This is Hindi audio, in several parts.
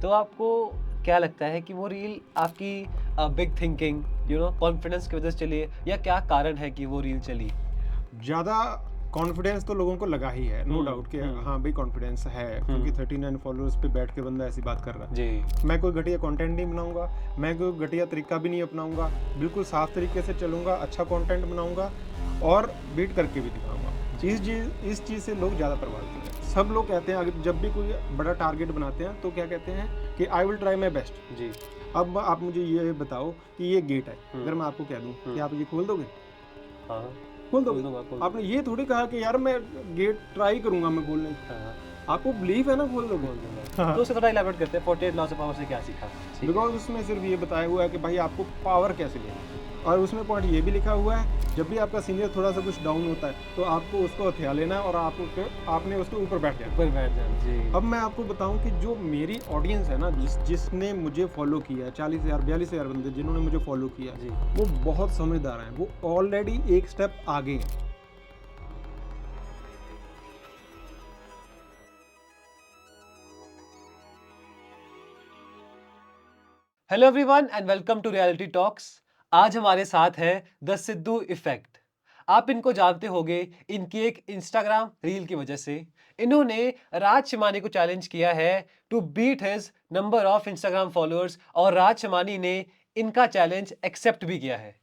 तो आपको क्या लगता है कि वो रील आपकी बिग थिंकिंग, कॉन्फिडेंस की वजह से चली है या क्या कारण है कि वो रील चली? ज़्यादा कॉन्फिडेंस तो लोगों को लगा ही है, नो हुँ, डाउट कि हुँ, हाँ भाई कॉन्फिडेंस है, क्योंकि हुँ। 39 फॉलोअर्स पे बैठ के बंदा ऐसी बात कर रहा जी। है। मैं कोई घटिया कंटेंट नहीं बनाऊंगा, मैं कोई घटिया तरीका भी नहीं अपनाऊंगा, बिल्कुल साफ तरीके से चलूंगा, अच्छा कंटेंट बनाऊंगा और बीट करके भी दिखाऊंगा। जी, इस चीज़ से लोग ज़्यादा प्रभावित हुए हैं। सब लोग कहते हैं, अगर जब भी कोई बड़ा टारगेट बनाते हैं तो क्या कहते हैं कि I will try my best. जी। अब आप मुझे ये बताओ कि ये गेट है, हुँ, अगर मैं आपको कह दूं कि हुँ। आप ये खोल दोगे? हाँ, हाँ। खोल दोगे? खोल आपने दूँगा। ये थोड़ी कहा कि यार मैं गेट ट्राई करूँगा मैं खोलने की। हाँ, हाँ, आपको बिलीफ है ना खोल दोगे? खोल दूँगा। तो हाँ, उसे थोड़ा इलैबोरेट करते हैं, 48 लॉज़ ऑफ पावर से क्या सीखा? ठीक है। बिकॉज़ उसमें सिर्फ़ ये बताया हुआ है कि भाई आपको पावर कैसे लेनी है, और उसमें पॉइंट ये भी लिखा हुआ है, जब भी आपका सीनियर थोड़ा-सा कुछ डाउन होता है, तो आपको उसको हथिया लेना है और आपने उसके ऊपर बैठ जाना ऊपर है। बैठ जाना। जी। अब मैं आपको बताऊँ कि जो मेरी ऑडियंस है ना, हुँ, जिसने मुझे फ़ॉलो किया है, 40,000 42,000 बंदे जिन्होंने मुझे फ़ॉलो किया है, जी। वो बहुत समझदार हैं, वो ऑलरेडी एक स्टेप आगे हैं। Hello everyone and welcome to reality talks. आज हमारे साथ है द सिद्धू इफेक्ट। आप इनको जानते होंगे इनकी एक इंस्टाग्राम रील की वजह से। इन्होंने राज शमानी को चैलेंज किया है to beat his number of Instagram followers और राज शमानी ने इनका चैलेंज एक्सेप्ट भी किया है।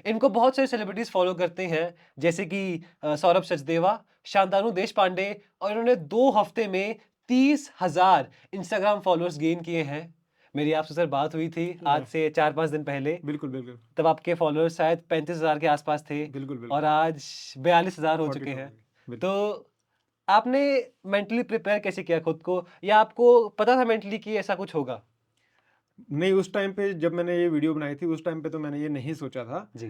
इनको बहुत सारे सेलिब्रिटीज फॉलो करते हैं, जैसे कि सौरभ सचदेवा, शांतनु देश पांडे, और इन्होंने 2 हफ्ते में 30,000 इंस्टाग्राम फॉलोअर्स गेन किए हैं। मेरी आपसे सर बात हुई थी आज अ, से 4-5 दिन पहले, बिल्कुल, बिल्कुल। तब आपके फॉलोअर्स शायद 35,000 के आसपास थे बिल्कुल, और बिल्कुल। आज 42,000 हो चुके 42 हो हैं। गए। बिल्कुल। तो आपने मेंटली प्रिपेयर कैसे किया खुद को, या आपको पता था मेंटली कि ऐसा कुछ होगा? नहीं, उस टाइम पे जब मैंने ये वीडियो बनाई थी, उस टाइम पे तो मैंने ये नहीं सोचा था। जी।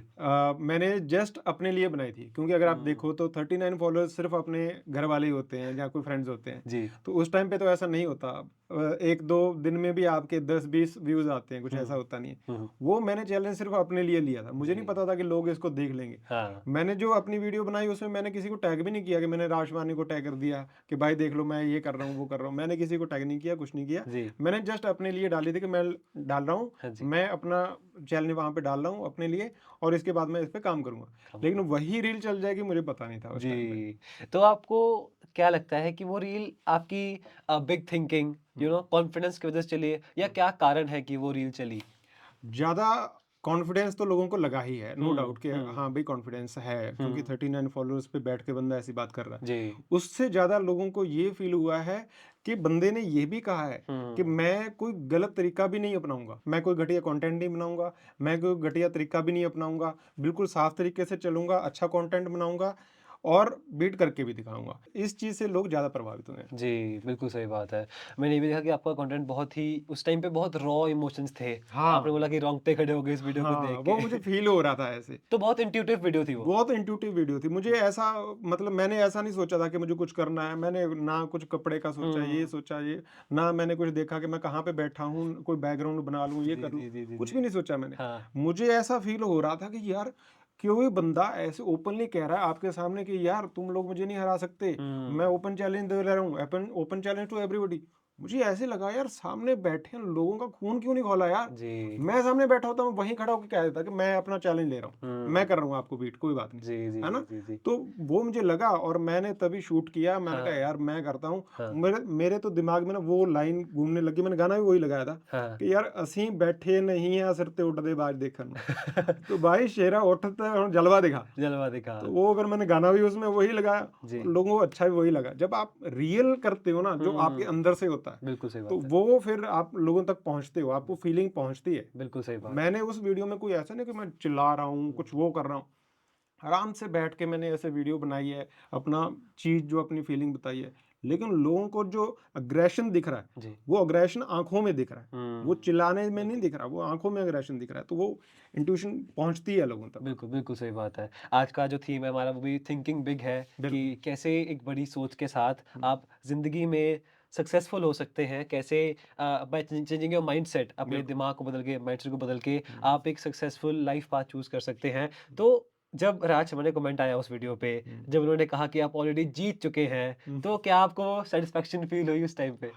मैंने जस्ट अपने लिए बनाई थी, क्योंकि अगर आप हुँ। देखो तो 39 फॉलोअर्स सिर्फ़ अपने घर वाले ही होते हैं या कोई फ्रेंड्स होते हैं। जी। तो उस टाइम पे तो ऐसा नहीं होता। 1-2 दिन में भी आपके 10-20 व्यूज़ आते हैं, कुछ ऐसा हुँ। होता नहीं है। हुँ, हुँ। वो मैंने चैलेंज सिर्फ़ अपने लिए लिया था। मुझे नहीं जी। पता था कि लोग इसको देख लेंगे। हाँ। मैंने जो अपनी वीडियो बनाई उसमें मैंने किसी को टैग भी नहीं किया कि मैंने राश वानी को टैग कर दिया कि भाई देख लो मैं ये कर रहा हूँ, वो कर रहा हूँ। मैंने किसी को टैग नहीं किया, कुछ नहीं किया। जी। मैंने जस्ट अपने लिए डाली थी कि मैं डाल रहा हूँ, हाँ जी। मैं अपना चैलेंज वहाँ पे डाल रहा हूँ अपने लिए, और इसके बाद मैं इस पे काम करूँगा। काम लेकिन कर वही रील चल जाएगी मुझे पता नहीं था उस टाइम पे। जी। तो आपको क्या लगता है कि वो रील आपकी बिग थिंकिंग, हुँ, कॉन्फिडेंस की वजह से चली है या हुँ। क्या कारण है कि वो रील चली? ज़्यादा कॉन्फिडेंस तो लोगों को लगा ही है, नो हुँ, डाउट कि हुँ, हाँ भाई कॉन्फिडेंस है, क्योंकि हुँ। 39 फॉलोअर्स पे बैठ के बंदा ऐसी बात कर रहा जी। है। उससे ज़्यादा लोगों को ये फ़ील हुआ है कि बंदे ने ये भी कहा है कि हुँ। मैं कोई गलत तरीका भी नहीं अपनाऊँगा, मैं कोई घटिया कंटेंट नहीं बनाऊँगा, मैं कोई घटिया तरीका भी नहीं अपनाऊँगा, बिल्कुल साफ तरीके से चलूँगा, अच्छा कंटेंट बनाऊँगा और बीट करके भी दिखाऊँगा। इस चीज़ से लोग ज़्यादा प्रभावित हुए हैं। जी, बिल्कुल सही बात है। मैंने ये भी देखा कि आपका कंटेंट बहुत ही उस टाइम पे बहुत रॉ इमोशंस थे। आपने हाँ, बोला कि रोंगटे खड़े हो गए इस वीडियो को हाँ, देख वो के। मुझे फ़ील हो रहा था ऐसे। तो बहुत इंट्यूटिव वीडियो थी वो। बहुत इंट्यूटिव वीडियो थी। मुझे हुँ, ऐसा, मतलब मैंने ऐसा नहीं सोचा था कि मुझे कुछ करना है। मैंने ना कुछ कपड़े का सोचा, ये हुँ। सोचा, ये ना मैंने कुछ देखा कि मैं कहाँ पे बैठा हूँ, कोई बैकग्राउंड बना लूँ, ये जी, कर लूँ। जी, जी, जी, कुछ जी। भी नहीं सोचा मैंने। हाँ। मुझे ऐसा फ़ील हो रहा था कि यार, कोई बंदा ऐसे ओपनली कह रहा है आपके सामने कि यार तुम लोग मुझे नहीं हरा सकते। मैं हुँ। ओपन चैलेंज दे रहा हूँ, open open challenge to everybody. मुझे ऐसे लगा यार, सामने बैठे लोगों का खून क्यों नहीं खौला यार? जी। मैं सामने बैठा होता, मैं वहीं खड़ा होके कह देता कि मैं अपना चैलेंज ले रहा हूँ। मैं हुँ। कर रहा हूँ आपको बीट, कोई बात नहीं। जी, जी, है जी, ना? जी, जी। तो वो मुझे लगा और मैंने तभी शूट किया। मैंने कहा हाँ, यार मैं करता हूँ। हाँ, मेरे मेरे तो दिमाग में ना वो लाइन घूमने लगी, मैंने गाना भी वही लगाया था हाँ। कि यार असीं बैठे नहीं हैं सिर ते उड्डदे बाज देखਣ ਨੂੰ। तो भाई शेरा उठ ते हुण जलवा दिखा। जलवा दिखा। तो वो फिर मैंने गाना भी उसमें वही लगाया जी। और लोगों को अच्छा भी वही लगा। जब आप रियल करते हो ना, जो आपके हुँ। अंदर से होता है, बिल्कुल सही तो बात है। वो फिर आप लोगों तक पहुँचते हो, आपको फीलिंग पहुँचती है। बिल्कुल सही बात है। मैंने उस वीडियो में कोई ऐसा नहीं कि मैं चिल्ला रहा हूँ, हुँ। कुछ वो कर रहा हूँ। आराम से बैठ के मैंने ऐसे वीडियो बनाई है, अपना चीज़ जो अपनी फीलिंग बताई है। लेकिन लोगों को जो अग्रेशन दिख रहा है, जी। वो अग्रेशन आँखों में दिख रहा है। वो हुँ। चिल्लाने में नहीं बिल्कुल। दिख रहा, वो आँखों में अग्रेशन दिख रहा है। तो वो इंट्यूशन पहुँचती है लोगों तक। बिल्कुल, बिल्कुल सही बात है। आज का जो थीम है हमारा वो भी थिंकिंग बिग है कि बिल्कुल। कैसे एक बड़ी सोच के साथ हुँ, आप ज़िंदगी में सक्सेसफुल हो सकते हैं। कैसे बाय चेंजिंग योर माइंडसेट, अपने बिल्कुल। दिमाग को बदल के, माइंडसेट को बदल के हुँ, आप एक सक्सेसफुल लाइफ पाथ चूज़ कर सकते हैं। हुँ। तो जब राज शर्मा ने कमेंट आया उस वीडियो पे, हुँ, जब उन्होंने कहा कि आप ऑलरेडी जीत चुके हैं, हुँ। तो क्या आपको सैटिस्फैक्शन फ़ील हुई उस टाइम पे?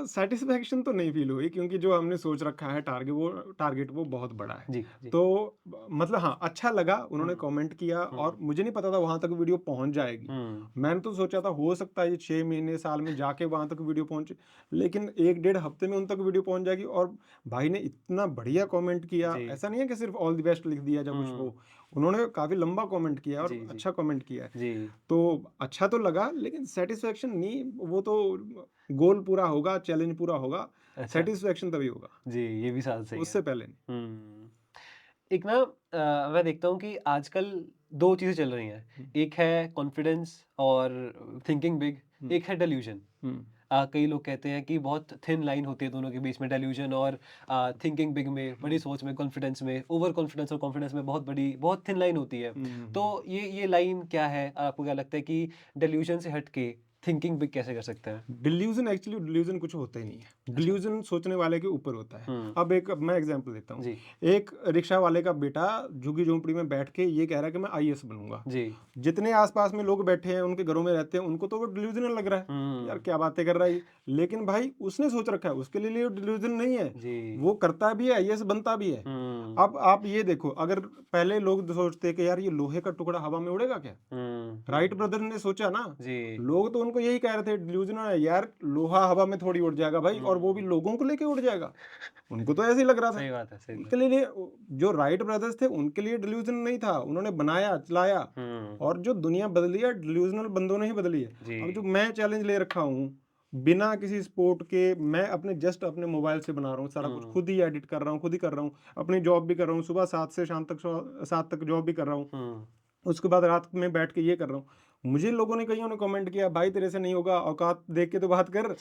सैटिस्फैक्शन तो नहीं फ़ील हुई क्योंकि जो हमने सोच रखा है टारगेट वो बहुत बड़ा है। जी, जी। तो मतलब हाँ, अच्छा लगा उन्होंने हुँ, कमेंट किया और हुँ, मुझे नहीं पता था वहाँ तक वीडियो पहुँच जाएगी। हुँ। मैंने तो सोचा था हो सकता है ये 6 महीने, साल में जाके वहाँ तक वीडियो पहुँचे, लेकिन 1 डेढ़ हफ्ते में उन तक वीडियो पहुँच जाएगी और भाई ने इतना बढ़िया कमेंट किया, जी। ऐसा नहीं है कि सिर्फ़ ऑल द बेस्ट लिख दिया या कुछ हुँ। वो। उन्होंने काफ़ी लंबा कमेंट किया और जी, जी। अच्छा कमेंट किया है। जी। तो अच्छा तो लगा लेकिन सैटिस्फैक्शन नहीं, वो तो गोल पूरा होगा, चैलेंज पूरा होगा, अच्छा। सैटिस्फैक्शन तभी होगा, जी, ये भी बात सही है। उससे पहले नहीं। हुँ। एक ना मैं देखता हूँ कि आजकल 2 चीज़ें चल रही हैं। हुँ, एक है कॉन्फिडेंस और थिंकिंग बिग, हुँ, एक है डेल्यूजन। हुँ, कई लोग कहते हैं कि बहुत थिन लाइन होती है दोनों के बीच में, डेल्यूजन और थिंकिंग बिग में, बड़ी हुँ, सोच में, कॉन्फिडेंस में, ओवर कॉन्फिडेंस और कॉन्फिडेंस में बहुत थिन लाइन होती है। हुँ, हुँ, तो हुँ। ये लाइन क्या है? आपको क्या लगता है कि डेल्यूजन से हट के थिंकिंग बिग कैसे कर सकते हैं? डिल्यूज़न एक्चुअली कुछ होता ही नहीं है। अच्छा। डिल्यूज़न सोचने वाले के ऊपर होता है। हुँ। अब मैं एग्ज़ाम्पल देता हूँ। जी। एक रिक्शा वाले का बेटा झुग्गी-झोंपड़ी में बैठ के ये कह रहा है कि मैं आईएएस बनूँगा। जी। जितने आस-पास में लोग बैठे हैं, उनके घरों में रहते हैं, उनको तो वो डिल्यूज़नल लग रहा है कि यार हुँ। क्या बातें कर रहा है ये। लेकिन भाई उसने सोच रखा है, उसके लिए डिल्यूज़न नहीं है। जी। वो करता भी है, आईएएस बनता भी है। हुँ। अब आप ये देखो, अगर पहले लोग सोचते कि यार ये लोहे का टुकड़ा हवा में उड़ेगा क्या? हुँ। राइट ब्रदर ने सोचा ना, जी। लोग तो उनको यही कह रहे थे डिल्यूजनल है यार, लोहा हवा में थोड़ी उड़ जाएगा भाई, और वो भी हुँ। लोगों को लेके उड़ जाएगा। उनको तो ऐसे ही लग रहा था। सही बात है, सही बात उनके है। लिए जो राइट ब्रदर्स थे उनके लिए डिल्यूजन नहीं था, उन्होंने बनाया चलाया, हुँ। और जो दुनिया बदली है डिल्यूजनल बंदों ने ही बदली है। जी। अब जो मैं चैलेंज ले रखा हूँ, बिना किसी सपोर्ट के, मैं अपने मोबाइल से बना रहा हूँ, सारा कुछ हुँ। खुद ही एडिट कर रहा हूँ, खुद ही कर रहा हूँ, अपनी जॉब भी कर रहा हूँ, सुबह 7 से शाम तक 7 तक जॉब भी कर रहा हूँ, हुँ। उसके बाद रात में बैठ के ये कर रहा हूँ। मुझे लोगों ने, कईयों ने कमेंट किया, भाई तेरे से नहीं होगा, औकात देख के तो बात कर।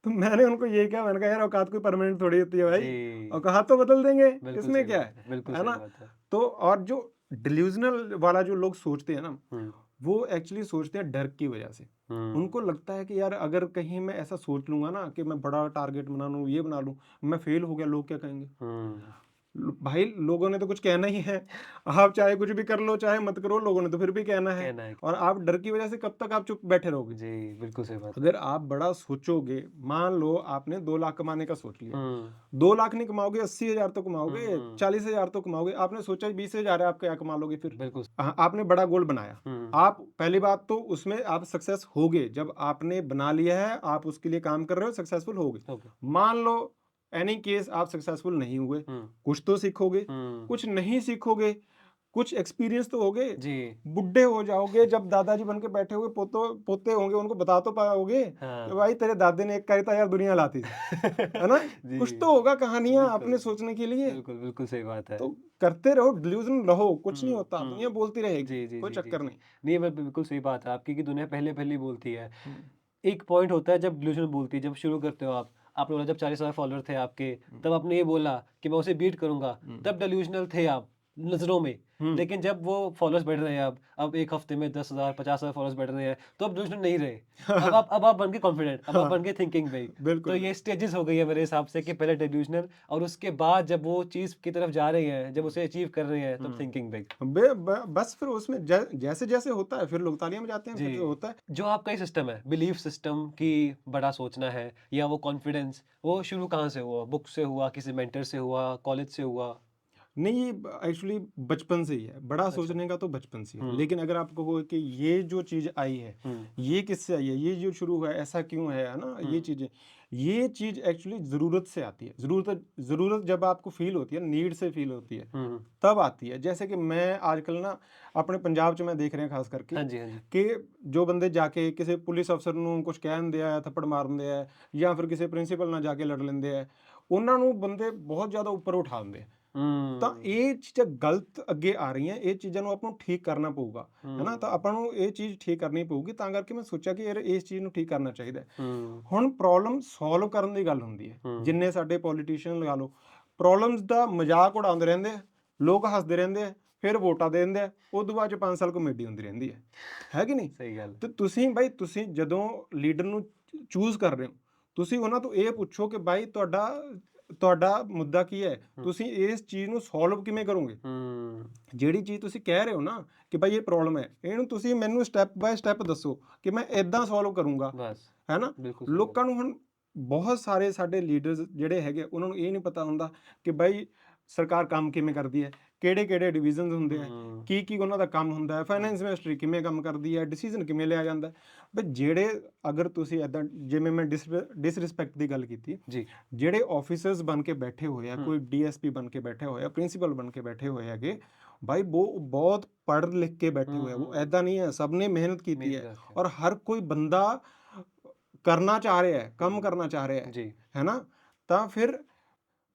तो मैंने उनको यही कहा, मैंने कहा यार औकात कोई परमानेंट थोड़ी होती है भाई, जी। औकात तो बदल देंगे, बिल्कुल इसमें सही क्या बात है, बिल्कुल है सही ना? बात है। तो और जो डिल्यूजनल वाला जो लोग सोचते हैं ना, हुँ। वो एक्चुअली सोचते हैं डर की वजह से। हुँ। उनको लगता है कि यार अगर कहीं मैं ऐसा सोच लूँगा ना कि मैं बड़ा टारगेट बना लूँ, ये बना लूँ, मैं फेल हो गया, लोग क्या कहेंगे? हुँ। भाई लोगों ने तो कुछ कहना ही है। आप चाहे कुछ भी कर लो, चाहे मत करो, लोगों ने तो फिर भी कहना है। कहना है और आप डर की वजह से कब तक आप चुप बैठे रहोगे? जी, बिल्कुल सही बात है। अगर आप बड़ा सोचोगे, मान लो आपने 2 लाख कमाने का सोच लिया। हुँ। 2 लाख नहीं कमाओगे, 80,000 तो कमाओगे, हुँ। 40,000 तो कमाओगे। आपने सोचा 20,000 है, आप क्या कमा लोगे फिर? बिल्कुल। आपने बड़ा गोल बनाया। हुँ। आप पहली बात तो उसमें आप सक्सेस होगे, जब आपने बना लिया है, आप उसके लिए काम कर रहे हो, सक्सेसफुल होगे। ओके। मान लो एनी केस आप सक्सेसफुल नहीं हुए, हुँ। कुछ तो सीखोगे, हुँ। कुछ नहीं सीखोगे, कुछ एक्सपीरियंस तो होगे। जी। बुड्ढे हो जाओगे, जब दादाजी बन के बैठे हुए पोते होंगे, उनको बता तो पाओगे कि हाँ। भाई तेरे दादे ने एक करी था यार, दुनिया हिलाती थी। है ना? जी, कुछ तो होगा कहानियाँ बिल्कुल। अपने सोचने के लिए। बिल्कुल, बिल्कुल सही बात है। तो करते रहो, डिल्यूज़न रहो, कुछ नहीं हुँ, होता, दुनिया हुँ। बोलती रहेगी, जी, जी, कोई जी, जी, चक्कर जी। नहीं। नहीं, बिल्कुल सही बात है आपकी कि दुनिया पहले-पहले ही बोलती है। हुँ, एक पॉइंट होता है जब डिल्यूज़न बोलती है, जब शुरू करते हो आप। आपने बोला जब 40,000 फॉलोअर थे आपके, हुँ, तब आपने ये बोला कि मैं उसे बीट करूँगा, हुँ, तब डिल्यूज़नल थे आप, नज़रों में। हुँ। लेकिन जब वो फॉलोअर्स बढ़ रहे हैं अब 1 हफ्ते में 10,000 50,000 फॉलोअर्स बढ़ रहे हैं, तो अब डिल्यूज़नल नहीं रहे। अब आप बन गए कॉन्फिडेंट, अब आप हाँ, बन गए थिंकिंग बिग। तो बिल्कुल, ये बिल्कुल। स्टेजेस हो गई है मेरे हिसाब से कि पहले डिल्यूज़नल और उसके बाद जब वो चीज़ की तरफ जा रहे हैं, जब हुँ, उसे अचीव कर रहे हैं, तब हुँ। Thinking big. बे ब बस फिर उसमें जैसे-जैसे होता है, फिर लोग तालियाँ बजाते हैं, जी। फिर जो होता है। जो आपका ये सिस्टम है, बिलीफ सिस्टम कि बड़ा सोचना है या वो कॉन्फिडेंस, वो शुरू कहाँ से हुआ? बुक से हुआ, किसी मेंटर से हुआ, कॉलेज से हुआ? नहीं, ये एक्चुअली बचपन से ही है, बड़ा अच्छा। सोचने का तो बचपन से ही है। हुँ, लेकिन अगर आप कहो कि ये जो चीज़ आई है, हुँ, ये किससे आई है, ये जो शुरू हुआ है, ऐसा क्यों है ना? हुँ, ये चीज़ एक्चुअली ज़रूरत से आती है। ज़रूरत जब आपको फ़ील होती है, नीड से फ़ील होती है, हुँ, हुँ। तब आती है। जैसे कि मैं आजकल ना अपने पंजाब 'ਚ मैं देख ਰਿਹਾ खास करके हाँ जी, हाँ जी। कि जो बंदे जाके ਕਿਸੇ ਪੁਲਿਸ ਅਫਸਰ ਨੂੰ ਕੁਝ ਕਹਿ ਦਿੰਦੇ ਆ, ਥੱਪੜ ਮਾਰ ਦਿੰਦੇ ਆ, ਜਾਂ ਫਿਰ ਕਿਸੇ ਪ੍ਰਿੰਸੀਪਲ ਨਾਲ ਜਾ ਕੇ ਲੜ ਲੈਂਦੇ ਆ, ਉਹਨਾਂ ਨੂੰ ਬੰਦੇ ਬਹੁਤ ਜ਼ਿਆਦਾ ਉੱਪਰ ਉਠਾ ਦਿੰਦੇ ਆ। ਤਾਂ हुँ, ਇਹ ਚੀਜ਼ਾਂ ਗਲਤ ਅੱਗੇ ਆ ਰਹੀਆਂ, ਇਹ ਚੀਜ਼ਾਂ ਨੂੰ ਆਪਾਂ ਨੂੰ ਠੀਕ ਕਰਨਾ ਪਊਗਾ, ਹੈ ਨਾ? ਤਾਂ हुँ, ਆਪਾਂ ਨੂੰ ਇਹ ਚੀਜ਼ ਠੀਕ ਕਰਨੀ ਪਊਗੀ, ਤਾਂ ਕਰਕੇ ਮੈਂ ਸੋਚਿਆ ਕਿ ਯਾਰ ਇਸ ਚੀਜ਼ ਨੂੰ ਠੀਕ ਕਰਨਾ ਚਾਹੀਦਾ ਹੈ। हुँ, ਹੁਣ ਪ੍ਰੋਬਲਮ ਸੋਲਵ ਕਰਨ ਦੀ ਗੱਲ ਹੁੰਦੀ ਹੈ, हुँ। ਜਿੰਨੇ ਸਾਡੇ ਪੋਲੀਟੀਸ਼ੀਅਨ ਲਗਾ ਲਓ, ਪ੍ਰੋਬਲਮਸ ਦਾ ਮਜ਼ਾਕ ਉਡਾਉਂਦੇ ਰਹਿੰਦੇ ਆ, ਲੋਕ ਹੱਸਦੇ ਰਹਿੰਦੇ ਆ, ਫਿਰ ਵੋਟਾਂ ਦੇ ਦਿੰਦੇ ਆ, ਉਸ ਤੋਂ ਬਾਅਦ 'ਚ 5 ਸਾਲ ਕਮੇਡੀ ਹੁੰਦੀ ਰਹਿੰਦੀ ਹੈ ਕਿ ਨਹੀਂ? सही गल। ਤੇ ਤੁਸੀਂ ਜਦੋਂ ਲੀਡਰ ਨੂੰ ਚੂਜ਼ ਕਰ ਰਹੇ ਹੋ, ਤੁਸੀਂ ਉਹਨਾਂ ਤੋਂ ਇਹ ਪੁੱਛੋ ਕਿ ਬਾਈ ਤੁਹਾਡਾ ਤੁਹਾਡਾ ਮੁੱਦਾ ਕੀ ਹੈ, ਤੁਸੀਂ ਇਸ ਚੀਜ਼ ਨੂੰ ਸੋਲਵ ਕਿਵੇਂ ਕਰੋਗੇ। ਜਿਹੜੀ ਚੀਜ਼ ਤੁਸੀਂ ਕਹਿ ਰਹੇ ਹੋ ਨਾ ਕਿ ਭਾਈ ਇਹ ਪ੍ਰੋਬਲਮ ਹੈ, ਇਹਨੂੰ ਤੁਸੀਂ ਮੈਨੂੰ ਸਟੈਪ ਬਾਏ ਸਟੈਪ ਦੱਸੋ ਕਿ ਮੈਂ ਇਦਾਂ ਸੋਲਵ ਕਰੂੰਗਾ, ਬਸ ਹੈ ਨਾ। ਬਿਲकुल सही ਲੋਕਾਂ बात। ਨੂੰ ਹੁਣ ਬਹੁਤ ਸਾਰੇ ਸਾਡੇ ਲੀਡਰਸ ਜਿਹੜੇ ਹੈਗੇ ਉਹਨਾਂ ਨੂੰ ਇਹ ਨਹੀਂ ਪਤਾ ਹੁੰਦਾ ਕਿ ਭਾਈ ਸਰਕਾਰ ਕੰਮ ਕਿਵੇਂ ਕਰਦੀ ਹੈ, ਕਿਹੜੇ ਡਿਵੀਜ਼ਨਸ ਹੁੰਦੇ ਆ, ਕੀ ਉਹਨਾਂ ਦਾ ਕੰਮ ਹੁੰਦਾ ਹੈ, ਫਾਈਨੈਂਸ ਮਿਨਿਸਟਰੀ ਕਿਵੇਂ ਕੰਮ ਕਰਦੀ ਹੈ, ਡਿਸੀਜਨ ਕਿਵੇਂ ਲਿਆ ਜਾਂਦਾ ਹੈ। ਬਈ ਜਿਹੜੇ ਅਗਰ ਤੁਸੀਂ ਇਦਾਂ ਜਿਵੇਂ ਮੈਂ ਡਿਸਰਿਸਪੈਕਟ ਦੀ ਗੱਲ ਕੀਤੀ ਜੀ ਜਿਹੜੇ ਆਫੀਸਰਸ ਬਣ ਕੇ ਬੈਠੇ ਹੋਏ ਆ, ਕੋਈ ਡੀਐਸਪੀ ਬਣ ਕੇ ਬੈਠੇ ਹੋਏ ਆ, ਪ੍ਰਿੰਸੀਪਲ ਬਣ ਕੇ ਬੈਠੇ ਹੋਏ ਹੈਗੇ, भाई वो बहुत पढ़ लिख के बैठे हुए हैं, वो ऐसा नहीं है, सबने मेहनत की है और हर कोई बंदा करना चाह रहा है, कम करना चाह रहा है, है ना। तो फिर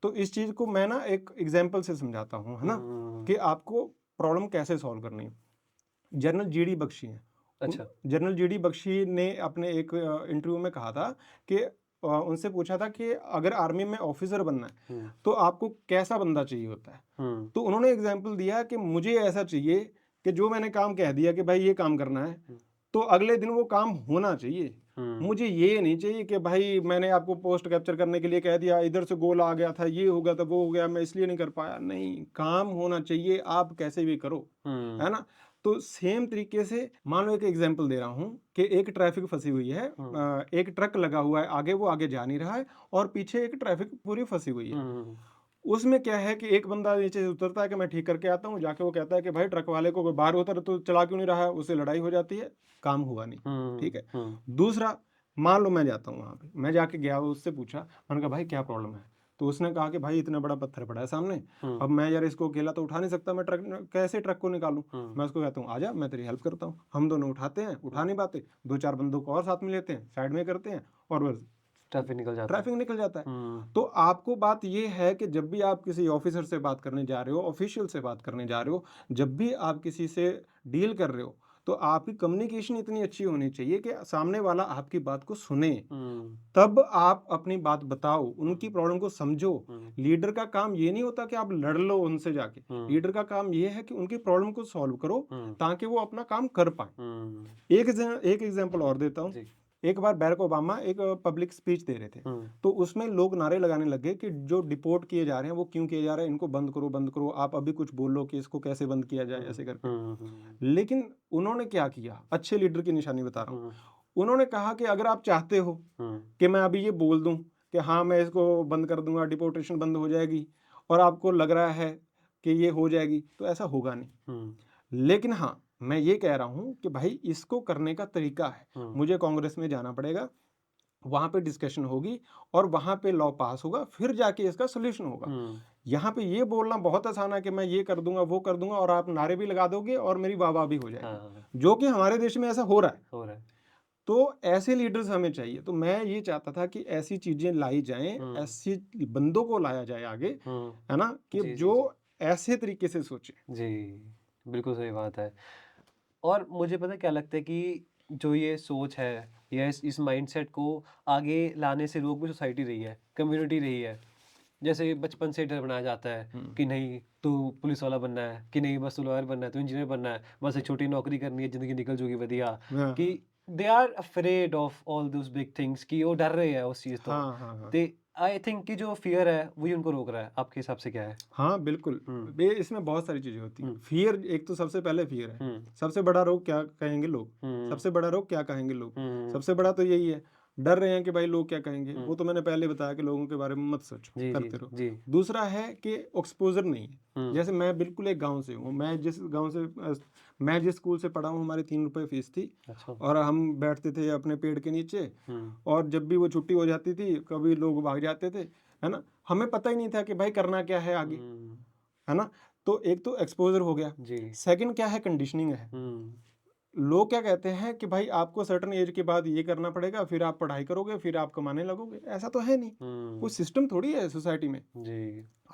तो इस चीज को मैं ना एक एग्जांपल से समझाता हूँ, है ना, कि आपको प्रॉब्लम कैसे सॉल्व करनी है। जनरल जीडी बख्शी हैं, अच्छा जनरल जीडी बख्शी ने अपने एक इंटरव्यू में कहा था कि उनसे पूछा था कि अगर आर्मी में ऑफिसर बनना है तो आपको कैसा बंदा चाहिए होता है। तो उन्होंने एग्जाम्पल दिया कि मुझे ऐसा चाहिए कि जो मैंने काम कह दिया कि भाई ये काम करना है तो अगले दिन वो काम होना चाहिए। मुझे ये नहीं चाहिए कि भाई मैंने आपको पोस्ट कैप्चर करने के लिए कह दिया, इधर से गोल आ गया था, ये हो गया था, वो हो गया, मैं इसलिए नहीं कर पाया। नहीं, काम होना चाहिए, आप कैसे भी करो, है ना। तो सेम तरीके से मान लो एक एग्जांपल दे रहा हूँ कि एक ट्रैफिक फंसी हुई है, एक ट्रक लगा हुआ है आगे, वो आगे जा नहीं रहा है और पीछे एक ट्रैफिक पूरी फंसी हुई है। उसमें क्या है कि एक बंदा नीचे से उतरता है कि मैं ठीक करके आता हूँ, जाके वो कहता है कि भाई ट्रक वाले को बाहर उतर तो चला क्यों नहीं रहा है, उससे लड़ाई हो जाती है, काम हुआ नहीं, ठीक है। दूसरा, मान लो मैं जाता हूँ वहाँ पे, मैं जाके गया, उससे पूछा, मैंने कहा भाई क्या प्रॉब्लम है, तो उसने कहा कि भाई इतना बड़ा पत्थर पड़ा है सामने, अब मैं यार इसको अकेला तो उठा नहीं सकता, मैं कैसे ट्रक को निकालूं। मैं उसको कहता हूँ आजा, मैं तेरी हेल्प करता हूँ, हम दोनों उठाते हैं, उठा नहीं पाते, 2-4 बंदों को और साथ में लेते हैं, साइड में करते हैं और बस ट्रैफिक निकल जाता है। तो आपको बात ये है कि जब भी आप किसी ऑफिसर से बात करने जा रहे हो, ऑफिशियल से बात करने जा रहे हो, जब भी आप किसी से डील कर रहे हो, तो आपकी कम्युनिकेशन इतनी अच्छी होनी चाहिए कि सामने वाला आपकी बात को सुने, तब आप अपनी बात बताओ, उनकी प्रॉब्लम को समझो। लीडर का काम ये नहीं होता कि आप लड़ लो उनसे जाके, लीडर का काम ये है कि उनकी प्रॉब्लम को सॉल्व करो ताकि वो अपना काम कर पाए। एक एग्जांपल और देता हूँ। एक बार बैरक ओबामा एक पब्लिक स्पीच दे रहे थे, तो उसमें लोग नारे लगाने लगे कि जो डिपोर्ट किए जा रहे हैं वो क्यों किए जा रहे हैं, इनको बंद करो, आप अभी कुछ बोलो कि इसको कैसे बंद किया जाए, ऐसे करके। लेकिन उन्होंने क्या किया, अच्छे लीडर की निशानी बता रहा हूँ, उन्होंने कहा कि अगर आप चाहते हो कि मैं अभी ये बोल दूं कि हाँ मैं इसको बंद कर दूंगा, डिपोर्टेशन बंद हो जाएगी, और आपको लग रहा है कि ये हो जाएगी, तो ऐसा होगा नहीं। लेकिन हाँ, मैं ये कह रहा हूं कि भाई इसको करने का तरीका है, मुझे कांग्रेस में जाना पड़ेगा, वहां पे डिस्कशन होगी और वहां पे लॉ पास होगा, फिर जाके इसका सोल्यूशन होगा। यहाँ पे ये बोलना बहुत आसान है कि मैं ये कर दूंगा, वो कर दूंगा, और आप नारे भी लगा दोगे और मेरी वाह भी हो जाएगी, जो कि हमारे देश में ऐसा हो रहा है। तो ऐसे लीडर्स हमें चाहिए। तो मैं ये चाहता था कि ऐसी चीजें लाई जाएं, ऐसी बंदों को लाया जाए आगे, है ना, कि जो ऐसे तरीके से सोचे। जी बिल्कुल सही बात है। और मुझे पता क्या लगता है कि जो ये सोच है या इस माइंडसेट को आगे लाने से रोक भी सोसाइटी रही है, कम्युनिटी रही है। जैसे बचपन से डर बनाया जाता है कि नहीं तू पुलिस वाला बनना है, कि नहीं बस तू लॉयर बनना है, तू इंजीनियर बनना है, बस एक छोटी नौकरी करनी है, जिंदगी निकल जाएगी बढ़िया। कि they are afraid of all those big things, कि वो डर रहे हैं उस चीज तो दे आई थिंक कि जो फियर है वही उनको रोक रहा है। आपके हिसाब से क्या है? हाँ बिल्कुल, इसमें बहुत सारी चीजें होती हैं। फियर, एक तो सबसे पहले फियर है, सबसे बड़ा रोग क्या कहेंगे लोग, सबसे बड़ा रोग क्या कहेंगे लोग, सबसे बड़ा तो यही है, डर रहे हैं कि भाई लोग क्या कहेंगे। वो तो मैंने पहले बताया कि लोगों के बारे में मत सोचो, करते रहो। दूसरा है कि एक्सपोजर नहीं है। जैसे मैं बिल्कुल एक गांव से हूँ, मैं जिस स्कूल से पढ़ा हूँ, हमारी 3 रुपए फीस थी। और हम बैठते थे अपने पेड़ के नीचे, और जब भी वो छुट्टी हो जाती थी, कभी लोग भाग जाते थे, है ना, हमें पता ही नहीं था कि भाई करना क्या है आगे, है ना। तो एक तो एक्सपोजर हो गया। सेकंड क्या है, कंडीशनिंग है। लोग क्या कहते हैं कि भाई आपको सर्टेन एज के बाद ये करना पड़ेगा, फिर आप पढ़ाई करोगे, फिर आप कमाने लगोगे। ऐसा तो है नहीं, कोई सिस्टम थोड़ी है सोसाइटी में।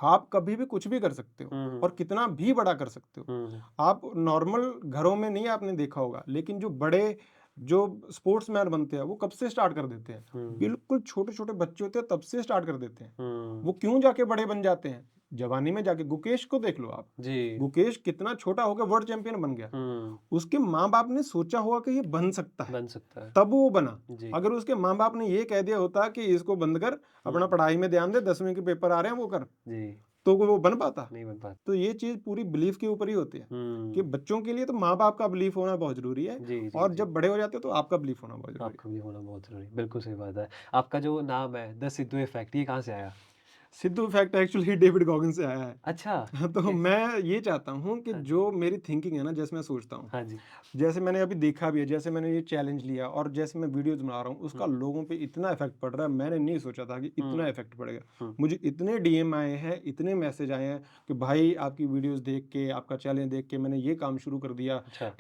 आप कभी भी कुछ भी कर सकते हो और कितना भी बड़ा कर सकते हो। आप नॉर्मल घरों में नहीं आपने देखा होगा, लेकिन जो स्पोर्ट्समैन बनते हैं वो कब से स्टार्ट कर देते हैं, बिल्कुल छोटे छोटे बच्चे होते हैं तब से स्टार्ट कर देते हैं। वो क्यों जाके बड़े बन जाते हैं, जवानी में जाके गुकेश को देख लो आप, जी। गुकेश कितना छोटा होकर वर्ल्ड चैंपियन बन गया। उसके माँ बाप ने सोचा होगा कि ये बन सकता है, बन सकता है। तब वो बना। जी। अगर उसके माँ बाप ने ये कह दिया होता कि इसको बंद कर, अपना पढ़ाई में ध्यान दे, 10वीं के पेपर आ रहे हैं वो कर, जी, तो वो बन पाता? नहीं बन पाता। तो ये चीज़ पूरी बिलीफ के ऊपर ही होती है कि बच्चों के लिए तो माँ बाप का बिलीफ होना बहुत जरूरी है, जी, जी, और जी। जब बड़े हो जाते हो तो आपका बिलीफ होना बहुत जरूरी है। आपका भी होना बहुत ज़रूरी है। बिल्कुल सही बात है। आपका जो नाम है द सिद्धू इफ़ेक्ट, ये कहाँ से आया? Sidhu effect actually David Goggins से आया है। अच्छा। तो ओके। मैं ये चाहता हूँ कि हाँ जी। जो मेरी थिंकिंग है ना, जैसे मैं सोचता हूँ, हाँ जी। जैसे मैंने अभी देखा भी है, जैसे मैंने ये चैलेंज लिया और जैसे मैं वीडियोस बना रहा हूँ, उसका लोगों पे इतना इफेक्ट पड़ रहा है, मैंने नहीं सोचा था कि इतना इफेक्ट पड़ेगा। हुँ। मुझे इतने डीएम आए हैं, इतने मैसेज आए हैं कि भाई आपकी वीडियोस देख के, आपका चैलेंज देख के मैंने ये काम शुरू कर दिया। अच्छा।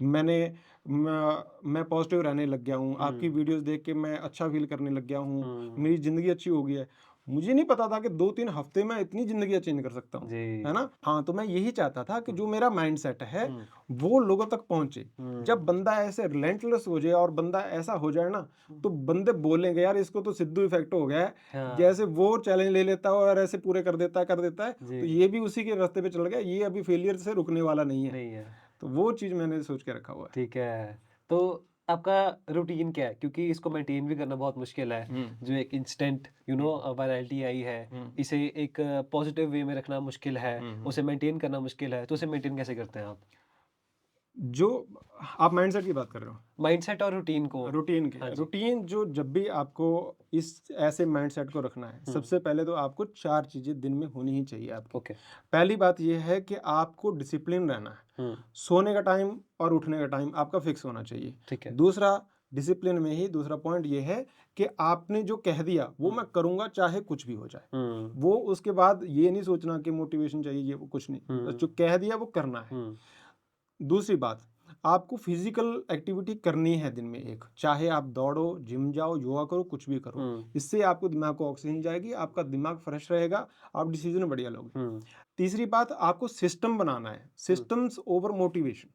मैं पॉजिटिव रहने लग गया हूँ, आपकी हुँ। वीडियोस देख के मैं अच्छा फील करने लग गया हूँ, हुँ। मेरी ज़िंदगी अच्छी हो गई है। मुझे नहीं पता था कि 2-3 हफ्ते में इतनी ज़िंदगियाँ चेंज कर सकता हूँ, है जी। ना? हाँ, तो मैं यही चाहता था कि जो मेरा माइंडसेट है, हुँ। वो लोगों तक पहुँचे। जब हुँ। बंदा ऐसे रिलेंटलेस हो जाए और बंदा ऐसा हो जाए ना, तो बंदे बोलेंगे यार इसको तो सिद्धू इफ़ेक्ट हो गया है। हाँ। जैसे वो चैलेंज ले लेता है और ऐसे पूरे कर देता है, जी। तो ये भी उसी के रास्ते पे चल गया, ये अभी फेलियर से रुकने वाला नहीं है। नहीं है। तो वो चीज़ मैंने सोच के रखा हुआ है। ठीक है। तो आपका रूटीन क्या है? क्योंकि इसको मेंटेन भी करना बहुत मुश्किल है। हुँ, जो एक इंस्टेंट वायरैलिटी आई है, हुँ, इसे एक पॉजिटिव वे में रखना मुश्किल है, हुँ। उसे मेंटेन करना मुश्किल है। तो उसे मेंटेन कैसे करते हैं आप? जो आप माइंडसेट की बात कर रहे हो? माइंडसेट और रूटीन को। रूटीन की हाँ जी। रूटीन जो जब भी आपको इस ऐसे माइंडसेट को रखना है, हुँ। सबसे पहले तो आपको 4 चीज़ें दिन में होनी ही चाहिए आपकी। ओके। पहली बात ये है कि आपको डिसिप्लिन रहना है। हुँ। सोने का टाइम और उठने का टाइम आपका फिक्स होना चाहिए। ठीक है। दूसरा, डिसिप्लिन में ही दूसरा पॉइंट ये है कि आपने जो कह दिया वो मैं करूँगा चाहे कुछ भी हो जाए। हुँ। वो उसके बाद ये नहीं सोचना कि मोटिवेशन चाहिए, ये वो कुछ नहीं। बस जो हुँ। कह दिया वो करना है। हुँ। दूसरी बात, आपको फिजिकल एक्टिविटी करनी है दिन में एक, चाहे आप दौड़ो, जिम जाओ, योगा करो, कुछ भी करो। हुँ। इससे आपको दिमाग को ऑक्सीजन जाएगी, आपका दिमाग फ्रेश रहेगा, आप डिसीजन बढ़िया लोगे। हुँ। तीसरी बात, आपको सिस्टम बनाना है, हुँ। Systems over motivation.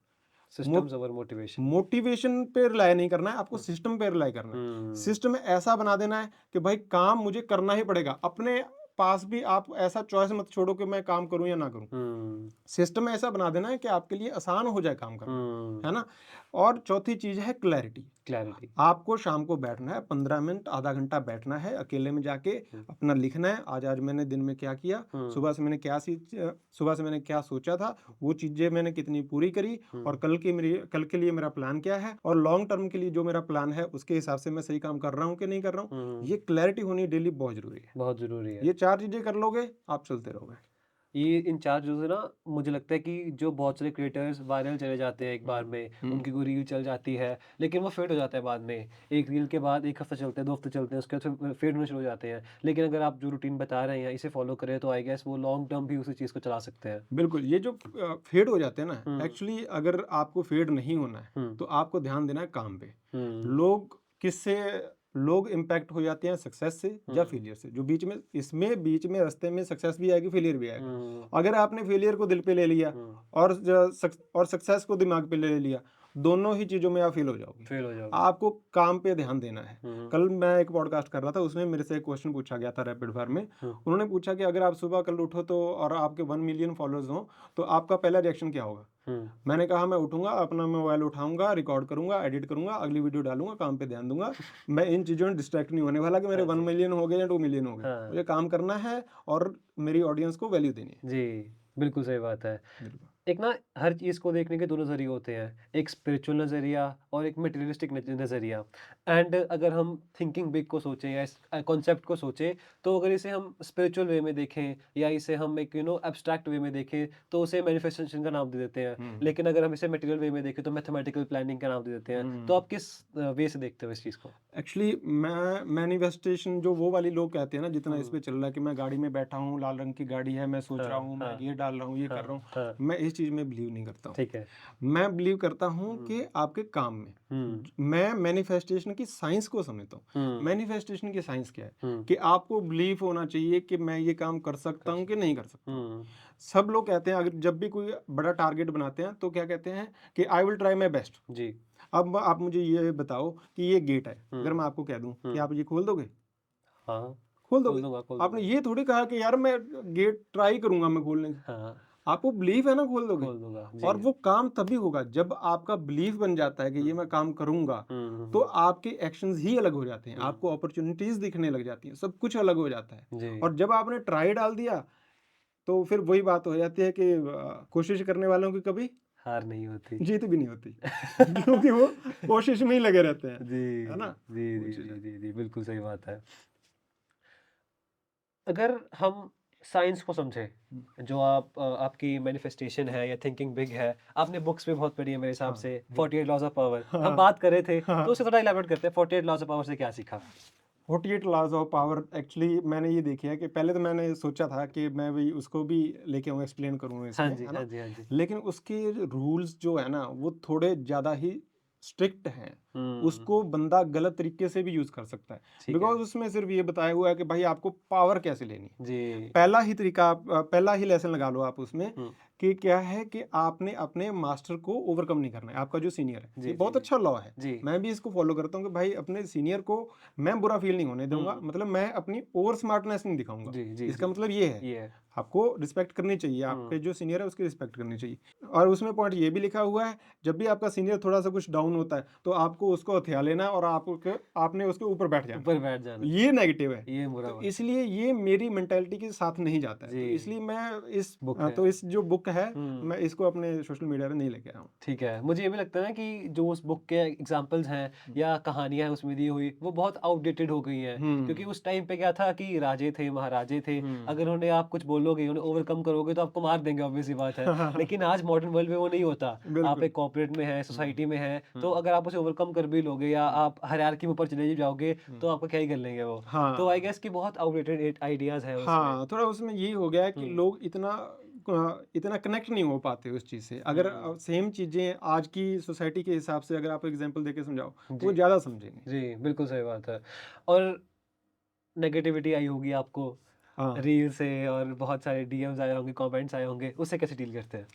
Systems over motivation. Motivation पे रिलाय नहीं करना है, आपको हुँ। सिस्टम पे रिलाय करना है। हुँ। सिस्टम ऐसा बना देना है कि भाई काम मुझे करना ही पड़ेगा। अपने पास भी आप ऐसा चॉइस मत छोड़ो कि मैं काम करूं या ना करूं। हुँ। सिस्टम ऐसा बना देना है कि आपके लिए आसान हो जाए काम करना, हुँ। है ना? और चौथी चीज़ है क्लैरिटी। क्लैरिटी। आपको शाम को बैठना है, 15 मिनट, आधा घंटा बैठना है, अकेले में जाके हुँ। अपना लिखना है, आज-आज मैंने दिन में क्या किया, हुँ। सुबह से मैंने क्या सोचा था, वो चीज़ें मैंने कितनी पूरी करी, और कल के लिए मेरा प्लान क्या है, और लॉन्ग टर्म के लिए जो मेरा प्लान है, उसके हिसाब से मैं सही काम कर रहा हूँ कि नहीं कर रहा हूँ। हुँ। ये क्लैरिटी होनी डेली बहुत ज़रूरी है। बहुत ज़रूरी है। ये 4 चीज़ें कर लोगे, आप चलते रहोगे। ये इन 4 चीज़ों से ना मुझे लगता है कि जो बहुत सारे क्रिएटर्स वायरल चले जाते हैं एक बार हुँ, में, हुँ। उनकी कोई रील चल जाती है, लेकिन वो फेड हो जाता है बाद में। एक रील के बाद 1 हफ्ता चलते हैं, 2 हफ्ते चलते हैं, उसके बाद फिर फेड होने शुरू हो जाते हैं। लेकिन अगर आप जो रूटीन बता रहे हैं, इसे फॉलो करें तो आई गेस वो लॉन्ग टर्म भी उसी चीज़ को चला सकते हैं। बिल्कुल, ये जो फेड हो जाते हैं ना, हुँ। एक्चुअली अगर आपको फेड नहीं होना है, हुँ। तो आपको ध्यान देना है काम पे। हुँ। लोग किससे लोग इम्पैक्ट हो जाते हैं, सक्सेस से या हुँ। फेलियर से। जो बीच में रास्ते में सक्सेस भी आएगी, फेलियर भी आएगा। हुँ। अगर आपने फेलियर को दिल पे ले लिया हुँ। और सक्सेस को दिमाग पे ले लिया, दोनों ही चीज़ों में आप फेल हो जाओगे। फेल हो जाओगे। आपको काम पे ध्यान देना है। हुँ। कल मैं एक पॉडकास्ट कर रहा था, उसमें मेरे से एक क्वेश्चन पूछा गया था रैपिड फायर में। हुँ। उन्होंने पूछा कि अगर आप सुबह कल उठो तो और आपके 1 मिलियन फॉलोअर्स हों, तो आपका पहला रिएक्शन क्या होगा? हुँ। मैंने कहा मैं उठूँगा, अपना मोबाइल उठाऊँगा, रिकॉर्ड करूँगा, एडिट करूँगा, अगली वीडियो डालूँगा, काम पे ध्यान दूँगा। मैं इन चीज़ों में डिस्ट्रैक्ट नहीं होने वाला कि मेरे हाँ 1 जी। मिलियन हो गए या 2 मिलियन हो गए। हाँ। मुझे काम करना है और मेरी ऑडियंस को वैल्यू देनी है। जी, बिल्कुल सही बात है। बिल्कुल। एक ना हर चीज़ को देखने के दोनों ज़रिए होते हैं, एक स्पिरिचुअल नज़रिया और एक मटेरियलिस्टिक नज़रिया। एंड अगर हम थिंकिंग बिग को सोचें या इस कॉन्सेप्ट को सोचें, तो अगर इसे हम स्पिरिचुअल वे में देखें या इसे हम एक एब्स्ट्रैक्ट वे में देखें, तो उसे मैनिफेस्टेशन का नाम दे देते हैं। हुँ, लेकिन अगर हम इसे मटेरियल वे में देखें, तो मैथमेटिकल प्लानिंग का नाम दे देते हैं। तो हुँ। आप किस वे से देखते हो इस चीज़ को? एक्चुअली मैं मैनिफेस्टेशन जो वो वाली लोग कहते हैं ना, जितना इस हुँ। पे चल रहा है कि मैं गाड़ी में बैठा हूँ, लाल रंग की गाड़ी है, मैं सोच रहा हाँ, हूँ, मैं हाँ, ये डाल रहा हूँ, ये कर रहा हाँ, हूँ, हाँ। मैं इस चीज़ में बिलीव नहीं करता हूँ। ठीक है। मैं बिलीव करता हूँ हुँ। कि आपके काम में हुँ। मैं मैनिफेस्टेशन की साइंस को समझता हूँ। हुँ। मैनिफेस्टेशन की साइंस क्या है हुँ। कि आपको बिलीव होना चाहिए कि मैं ये काम कर सकता कर हूँ कि सकते नहीं कर सकता हूँ। हुँ। सब लोग कहते हैं, अगर जब भी कोई बड़ा टारगेट बनाते हैं तो क्या कहते हैं कि I will try my best. जी। अब आप मुझे ये बताओ कि ये गेट है, अगर हुँ। मैं आपको कह दूं कि हुँ। आप ये खोल दोगे? हाँ, खोल खोल दोगे। दूँगा, खोल आपने दूँगा। ये थोड़ी कहा कि यार मैं गेट ट्राई करूँगा मैं खोलने की। हाँ, आपको बिलीफ है ना खोल दोगे। खोल दूँगा। और जी। वो काम तभी होगा जब आपका बिलीफ बन जाता है कि ये मैं काम करूँगा, हुँ, हुँ, तो हुँ, आपके एक्शंस ही अलग हो जाते हैं। हुँ। आपको अपॉर्च्युनिटीज़ दिखने लग जाती हैं, सब कुछ अलग हो जाता है। जी, और जब आपने ट्राई डाल दिया, तो फिर वही बात हो जाती है कि कोशिश करने वालों की कभी हार नहीं होती। जीत भी नहीं होती। क्योंकि वो कोशिश में ही लगे रहते हैं, जी, है ना? जी, वो जी, चीज़ जी, है। जी, जी, बिल्कुल सही बात है। अगर हम साइंस को समझें, हुँ, जो आपकी मैनिफेस्टेशन है या थिंकिंग बिग है, आपने बुक्स भी बहुत पढ़ी है मेरे हिसाब हाँ, से, बिल्कुल। 48 लॉज़ ऑफ पावर, हम हाँ, बात कर रहे थे, तो हाँ। उसे थोड़ा इलैबोरेट करते हैं, 48 लॉज़ ऑफ पावर से क्या सीखा? 48 लॉज़ ऑफ पावर एक्चुअली मैंने ये देखी है कि पहले तो मैंने सोचा था कि मैं भी उसको भी लेके आऊँ, एक्सप्लेन करूँ हाँ इसमें, जी, है हाँ ना? जी, हाँ जी। लेकिन उसके रूल्स जो है ना, वो थोड़े ज़्यादा ही स्ट्रिक्ट हैं। हुँ, उसको बंदा गलत तरीके से भी यूज़ कर सकता है। ठीक है। बिकॉज़ उसमें सिर्फ़ ये बताया हुआ है कि भाई आपको पावर कैसे लेनी है। जी, पहला ही तरीका आप पहला ही लेसन लगा लो आप उसमें हुँ, कि क्या है कि आपने अपने मास्टर को ओवरकम नहीं करना है, आपका जो सीनियर है। जी, ये जी, बहुत जी। अच्छा लॉ है। जी, मैं भी इसको फ़ॉलो करता हूँ कि भाई अपने सीनियर को मैं बुरा फ़ील नहीं होने दूँगा, हुँ, मतलब मैं अपनी ओवर स्मार्टनेस नहीं दिखाऊँगा। जी, जी, इसका जी, मतलब ये है, ये है। आपको रिस्पेक्ट करनी चाहिए, हुँ, आपके जो सीनियर है उसकी रिस्पेक्ट करनी चाहिए। और उसमें पॉइंट ये भी लिखा हुआ है, जब भी आपका सीनियर थोड़ा-सा कुछ डाउन होता है, तो आपको उसको हथिया लेना है और आपने उसके ऊपर बैठ जाना ऊपर बैठ है। जाना, ये नेगेटिव है। ये बुरा तो बात है। इसलिए ये मेरी मेंटालिटी के साथ नहीं जाता है। तो जी, इसलिए मैं बुक है। तो इस जो बुक है, हुँ। मैं इसको अपने सोशल मीडिया पे नहीं लेके आया हूँ। ठीक है। मुझे ये भी लगता है ना कि जो उस बुक के एग्ज़ाम्पल्स हैं हुँ। या कहानियाँ हैं उसमें दी हुई, वो बहुत आउटडेटेड हो गई हैं। क्योंकि हुँ, उस टाइम पे क्या था कि राजे थे, महाराजे थे, हुँ। अगर उन्हें आप कुछ बोलोगे, उन्हें ओवरकम करोगे तो आपको मार देंगे, ऑब्वियस सी बात है। लेकिन आज मॉडर्न वर्ल्ड में वो नहीं होता। आप बिल्कुल। एक कॉर्पोरेट में हैं, हुँ, सोसाइटी में हैं, तो हुँ, अगर आप उसे ओवरकम कर भी लोगे या हुँ, आप हायरार्की में ऊपर चले भी जाओगे, हुँ। तो आपको क्या ही कर लेंगे वो। तो आई हाँ। गेस कि बहुत आउटडेटेड आइडियाज़ हैं उसमें। हाँ, थोड़ा उसमें ये हो गया है कि हुँ, लोग इतना कनेक्ट नहीं हो पाते उस चीज़ से। अगर हुँ। सेम चीज़ें आज की सोसाइटी के हिसाब से अगर आप एग्ज़ाम्पल देके समझाओ, तो जी, वो ज़्यादा समझेंगे। जी, बिल्कुल सही बात है। और नेगेटिविटी आई होगी आपको हाँ। रील से और बहुत सारे डीएम्स आए होंगे, कमेंट्स आए होंगे, उससे कैसे डील करते हैं?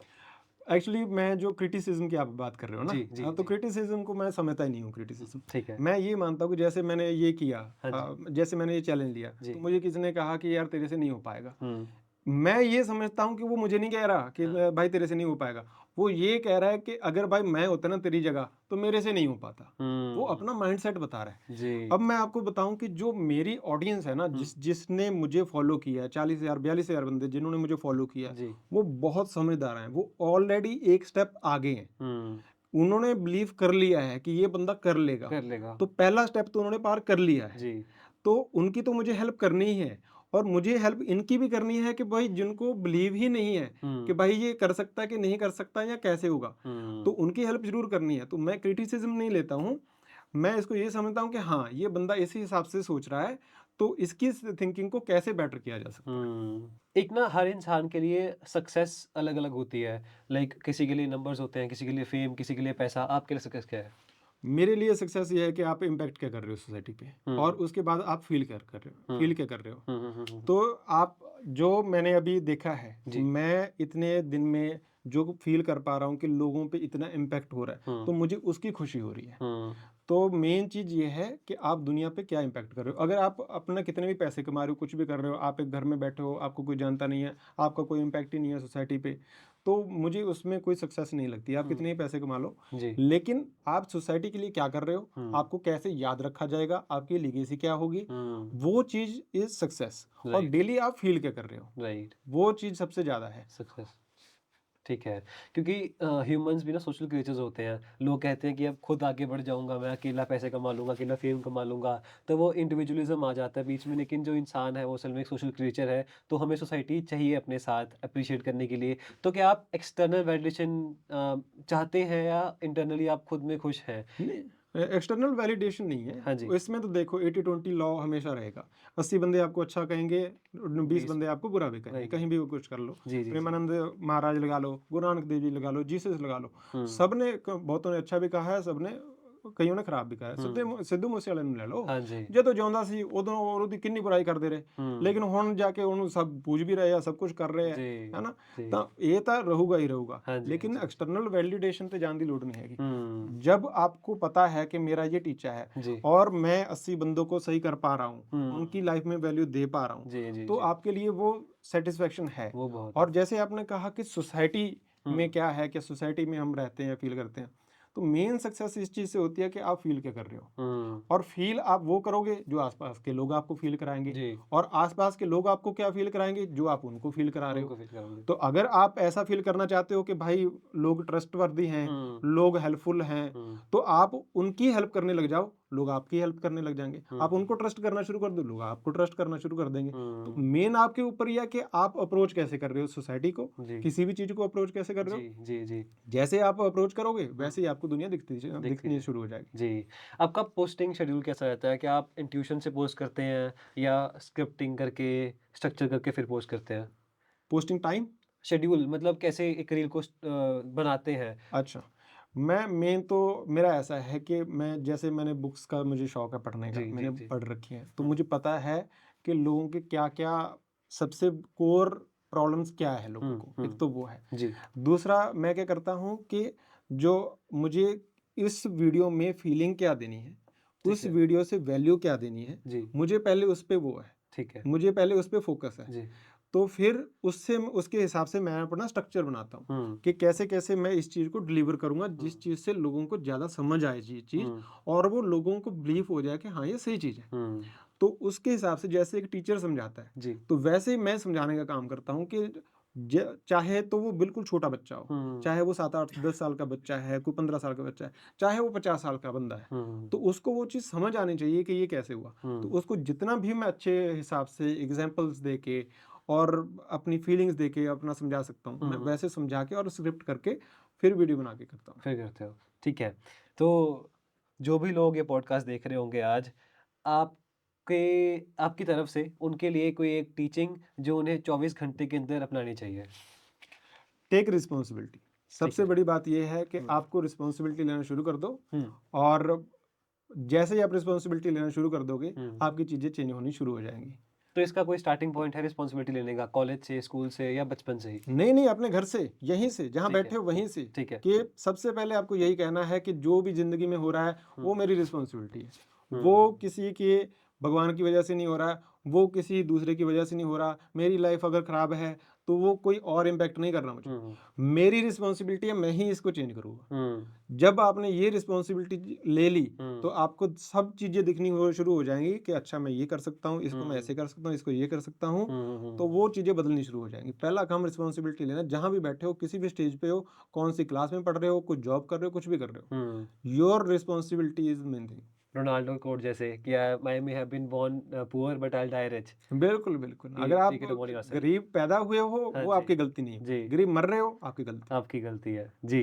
एक्चुअली मैं जो क्रिटिसिज़्म की आप बात कर रहे हो ना, जी, जी, तो जी। क्रिटिसिज़्म को मैं समझता ही नहीं हूँ क्रिटिसिज़्म। ठीक है। मैं ये मानता हूँ कि जैसे मैंने ये किया हाँ जी। जैसे मैंने ये चैलेंज लिया, जी। तो मुझे किसी ने कहा कि यार तेरे से नहीं हो पाएगा। हुँ। मैं ये समझता हूँ कि वो मुझे नहीं कह रहा कि हाँ। भाई तेरे से नहीं हो पाएगा। वो ये कह रहा है कि अगर भाई मैं होता ना तेरी जगह, तो मेरे से नहीं हो पाता। वो हुँ। अपना माइंडसेट बता रहा है। जी। अब मैं आपको बताऊँ कि जो मेरी ऑडियंस है ना, हुँ। जिसने मुझे फ़ॉलो किया है, 40,000 42,000 बंदे जिन्होंने मुझे फ़ॉलो किया है, जी। वो बहुत समझदार हैं। वो ऑलरेडी एक स्टेप आगे हैं। हुँ। उन्होंने बिलीव कर लिया है कि ये बंदा कर लेगा। कर लेगा। तो पहला स्टेप तो उन्होंने पार कर लिया है। जी। तो उनकी तो मुझे हेल्प करनी ही है और मुझे हेल्प इनकी भी करनी है कि भाई जिनको बिलीव ही नहीं है कि हुँ। भाई ये कर सकता है कि नहीं कर सकता या कैसे होगा, तो हुँ। उनकी हेल्प ज़रूर करनी है। तो मैं क्रिटिसिज़्म नहीं लेता हूँ। मैं इसको ये समझता हूँ कि हाँ, ये बंदा इसी हिसाब से सोच रहा है, तो इसकी स थिंकिंग को कैसे बेटर किया जा सकता है। हुँ। एक ना हर इंसान के लिए सक्सेस अलग-अलग होती है। लाइक किसी के लिए नंबर्स होते हैं, किसी के लिए फ़ेम, किसी के लिए पैसा। आपके लिए सक्सेस क्या है? मेरे लिए सक्सेस ये है कि आप इम्पैक्ट क्या कर रहे हो सोसाइटी पे और हुँ। उसके बाद आप हुँ। फ़ील क्या कर रहे हो। हुँ, हुँ, हुँ, हुँ, हुँ। तो आप जो मैंने अभी देखा है, जी। मैं इतने दिन में जो फ़ील कर पा रहा हूँ कि लोगों पे इतना इम्पैक्ट हो रहा है, हुँ। तो मुझे उसकी खुशी हो रही है। हुँ। तो मेन चीज़ ये है कि आप दुनिया पे क्या इम्पैक्ट कर रहे हो। अगर आप अपना कितने भी पैसे कमा रहे हो, कुछ भी कर रहे हो, आप एक घर में बैठे हो, आपको कोई जानता नहीं है, आपका कोई इम्पैक्ट ही नहीं है सोसाइटी पे, तो मुझे उसमें कोई सक्सेस नहीं लगती। आप हुँ। कितने ही पैसे कमा लो, जी। लेकिन आप सोसाइटी के लिए क्या कर रहे हो, हुँ। आपको कैसे याद रखा जाएगा, आपकी लेगेसी क्या होगी, हुँ। वो चीज़ इज़ सक्सेस। और राइट, डेली आप फ़ील क्या कर रहे हो, राइट। वो चीज़ सबसे ज़्यादा है। सक्सेस। ठीक है। क्योंकि ह्यूमन्स भी ना सोशल क्रिएचर्स होते हैं। लोग कहते हैं कि अब खुद आगे बढ़ जाऊँगा, मैं अकेला पैसे कमा लूँगा, अकेला फ़ेम कमा लूँगा। तो वो इंडिविजुअलिज़्म आ जाता है बीच में। लेकिन जो इंसान है वो असल में एक सोशल क्रिएचर है। तो हमें सोसाइटी चाहिए अपने साथ एप्रिशिएट करने के लिए। तो क्या आप एक्सटर्नल वैलिडेशन चाहते हैं या इंटरनली आप खुद में खुश हैं? नहीं, एक्सटर्नल वैलिडेशन नहीं है। हाँ जी। इसमें तो देखो 80-20 लॉ हमेशा रहेगा। 80 बंदे आपको अच्छा कहेंगे, 20 बीस बंदे आपको बुरा भी कहेंगे, रहेंगे। कहीं भी वो कुछ कर लो। जी, जी, जी। प्रेमानंद महाराज लगा लो, गुरु नानक देव जी लगा लो, जीसस लगा लो। हुँ। सबने बहुतों ने अच्छा भी कहा है, सबने ਕਈਆਂ ਨੇ ਖਰਾਬ ਵੀ ਕਰਿਆ। ਸਿੱਧੂ ਮੂਸੇਵਾਲੇ ਨੂੰ ਲੈ ਲਓ, ਹਾਂਜੀ। ਜਦੋਂ ਜਿਉਂਦਾ ਸੀ ਉਦੋਂ ਉਹਦੀ ਕਿੰਨੀ ਬੁਰਾਈ ਕਰਦੇ ਰਹੇ, ਲੇਕਿਨ ਹੁਣ ਜਾ ਕੇ ਉਹਨੂੰ ਸਭ ਪੂਜ ਵੀ ਰਹੇ ਆ, ਸਭ ਕੁਝ ਕਰ ਰਹੇ ਆ, ਜੀ, ਹੈਨਾ। ਜੀ। ਤਾਂ ਇਹ ਤਾਂ ਰਹੂਗਾ ਹੀ ਰਹੂਗਾ, हाँ जी, हाँ ਲੇਕਿਨ जी। एक्सटर्नल वैलिडेशन ਤੇ ਜਾਣ ਦੀ ਲੋੜ नहीं हैगी। हुँ, जब आपको पता है कि मेरा ये टीचर है जी। और मैं 80 बंदों को सही कर पा रहा हूँ, हुँ, उनकी लाइफ में वैल्यू दे पा रहा हूँ, जी, जी, तो जी। आपके लिए वो सेटिस्फेक्शन है। वो बहुत है। और जैसे आपने कहा कि सोसाइटी में हुँ, क्या है कि सोसाइटी में हम रहते हैं, फील करते हैं, तो मेन सक्सेस इस चीज़ से होती है कि आप फील क्या कर रहे हो, हुँ, और फील आप वो करोगे जो आसपास के लोग आपको फील कराएंगे, जी। और आसपास के लोग आपको क्या फील कराएंगे, जो आप उनको फील करा रहे उनको हो। फ़ील कराओगे। तो अगर आप ऐसा फील करना चाहते हो कि भाई लोग ट्रस्टवर्दी हैं, हुँ, लोग हेल्पफुल हैं, हुँ, तो आप उनकी हेल्प करने लग जाओ, लोग आपकी हेल्प करने लग जाएंगे। हुँ, आप उनको ट्रस्ट करना शुरू कर दो, लोग आपको ट्रस्ट करना शुरू कर देंगे। तो हुँ, मेन आपके ऊपर यह है कि आप अप्रोच कैसे कर रहे हो सोसाइटी को, जी। किसी भी चीज़ को अप्रोच कैसे कर रहे जी, हो। जी, जी। जैसे आप अप्रोच करोगे हुँ, वैसे ही आपको दुनिया दिखती दिखनी है। शुरू हो जाएगी। जी। आपका पोस्टिंग शेड्यूल कैसा रहता है? क्या आप इंट्यूशन से पोस्ट करते हैं या स्क्रिप्टिंग करके, स्ट्रक्चर करके फिर पोस्ट करते हैं? Posting time. शेड्यूल मतलब कैसे एक रील को बनाते हैं? अच्छा, मैं मेन तो मेरा ऐसा है कि मैं, जैसे मैंने बुक्स का मुझे शौक है पढ़ने का, जी, जी, मैंने जी। पढ़ रखी हैं, तो हुँ, मुझे पता है कि लोगों के क्या-क्या सबसे कोर प्रॉब्लम्स क्या है लोगों हुँ, को, एक हुँ। तो वो है। जी। दूसरा मैं क्या करता हूँ कि जो मुझे इस वीडियो में फीलिंग क्या देनी है, ठीक उस है। वीडियो से वैल्यू क्या देनी है, जी, मुझे पहले उस पे वो है, ठीक है। मुझे पहले उस पे फ़ोकस है। जी। तो फिर उससे उसके हिसाब से मैं अपना स्ट्रक्चर बनाता हूँ हुँ, कि कैसे-कैसे मैं इस चीज़ को डिलीवर करूँगा, जिस हुँ, चीज़ से लोगों को ज़्यादा समझ आए ये चीज़, हुँ, और वो लोगों को बिलीव हो जाए कि हाँ, ये सही चीज़ है। हुँ। तो उसके हिसाब से जैसे एक टीचर समझाता है, जी। तो वैसे ही मैं समझाने का काम करता हूँ कि चाहे तो वो बिल्कुल छोटा बच्चा हो, हुँ, चाहे वो 7, 8, 10 साल का बच्चा है, कोई 15 साल का बच्चा है, चाहे वो 50 साल का बंदा है, हुँ, तो उसको वो चीज़ समझ आनी चाहिए कि ये कैसे हुआ। तो हुँ, उसको जितना भी मैं अच्छे हिसाब से एग्जाम्पल्स दे के और अपनी फीलिंग्स दे के अपना समझा सकता हूँ, मैं हुँ। वैसे समझा के और स्क्रिप्ट करके फिर वीडियो बना के करता हूँ। फिर करते हो, ठीक है। तो जो भी लोग ये पॉडकास्ट देख रहे होंगे आज, आपके आपकी तरफ से उनके लिए कोई एक टीचिंग जो उन्हें 24 घंटे के अंदर अपनानी चाहिए? टेक रिस्पॉन्सिबिलिटी, ठीक सबसे है। बड़ी बात ये है कि हुँ, आपको रिस्पॉन्सिबिलिटी लेना शुरू कर दो, हुँ, और जैसे ही आप रिस्पॉन्सिबिलिटी लेना शुरू कर दोगे, हुँ। आपकी चीज़ें चेंज होनी शुरू हो जाएँगी। तो इसका कोई स्टार्टिंग पॉइंट है रिस्पॉन्सिबिलिटी लेने का, कॉलेज से, स्कूल से या बचपन से ही? नहीं, नहीं, अपने घर से, यहीं से, जहाँ ठीक है, बैठे हो वहीं से, ठीक है। कि सबसे पहले आपको यही कहना है कि जो भी ज़िंदगी में हो रहा है, हुँ, वो मेरी रिस्पॉन्सिबिलिटी है। वो हुँ, किसी के भगवान की वजह से नहीं हो रहा है, वो किसी दूसरे की वजह से नहीं हो रहा। मेरी लाइफ़ अगर ख़राब है, तो वो कोई और इम्पैक्ट नहीं कर रहा मुझे। हुँ, मेरी रिस्पॉन्सिबिलिटी है, मैं ही इसको चेंज करूँगा। हुँ, जब आपने ये रिस्पॉन्सिबिलिटी ले ली, तो हुँ, आपको सब चीज़ें दिखनी हो शुरू हो जाएँगी कि अच्छा मैं ये कर सकता हूँ, इसको मैं ऐसे हुँ, कर सकता हूँ, इसको ये कर सकता हूँ। हुँ, हुँ, तो हुँ, वो चीज़ें बदलनी शुरू हो जाएँगी। पहला काम रिस्पॉन्सिबिलिटी लेना, जहाँ भी बैठे हो, किसी भी स्टेज पे हो, कौन-सी क्लास में पढ़ रहे हो, कुछ जॉब कर रहे हो, कुछ भी कर रहे हो। हुँ। Your responsibility is main thing. Ronaldo quote जैसे कि I may have been born poor but I will die rich बिल्कुल, बिल्कुल। कि अगर आप टेक इट अपॉन योरसेल्फ। गरीब पैदा हुए हो, हाँ वो जी, आपकी गलती नहीं है। जी, गरीब मर रहे हो, आपकी गलती है। आपकी गलती है। जी।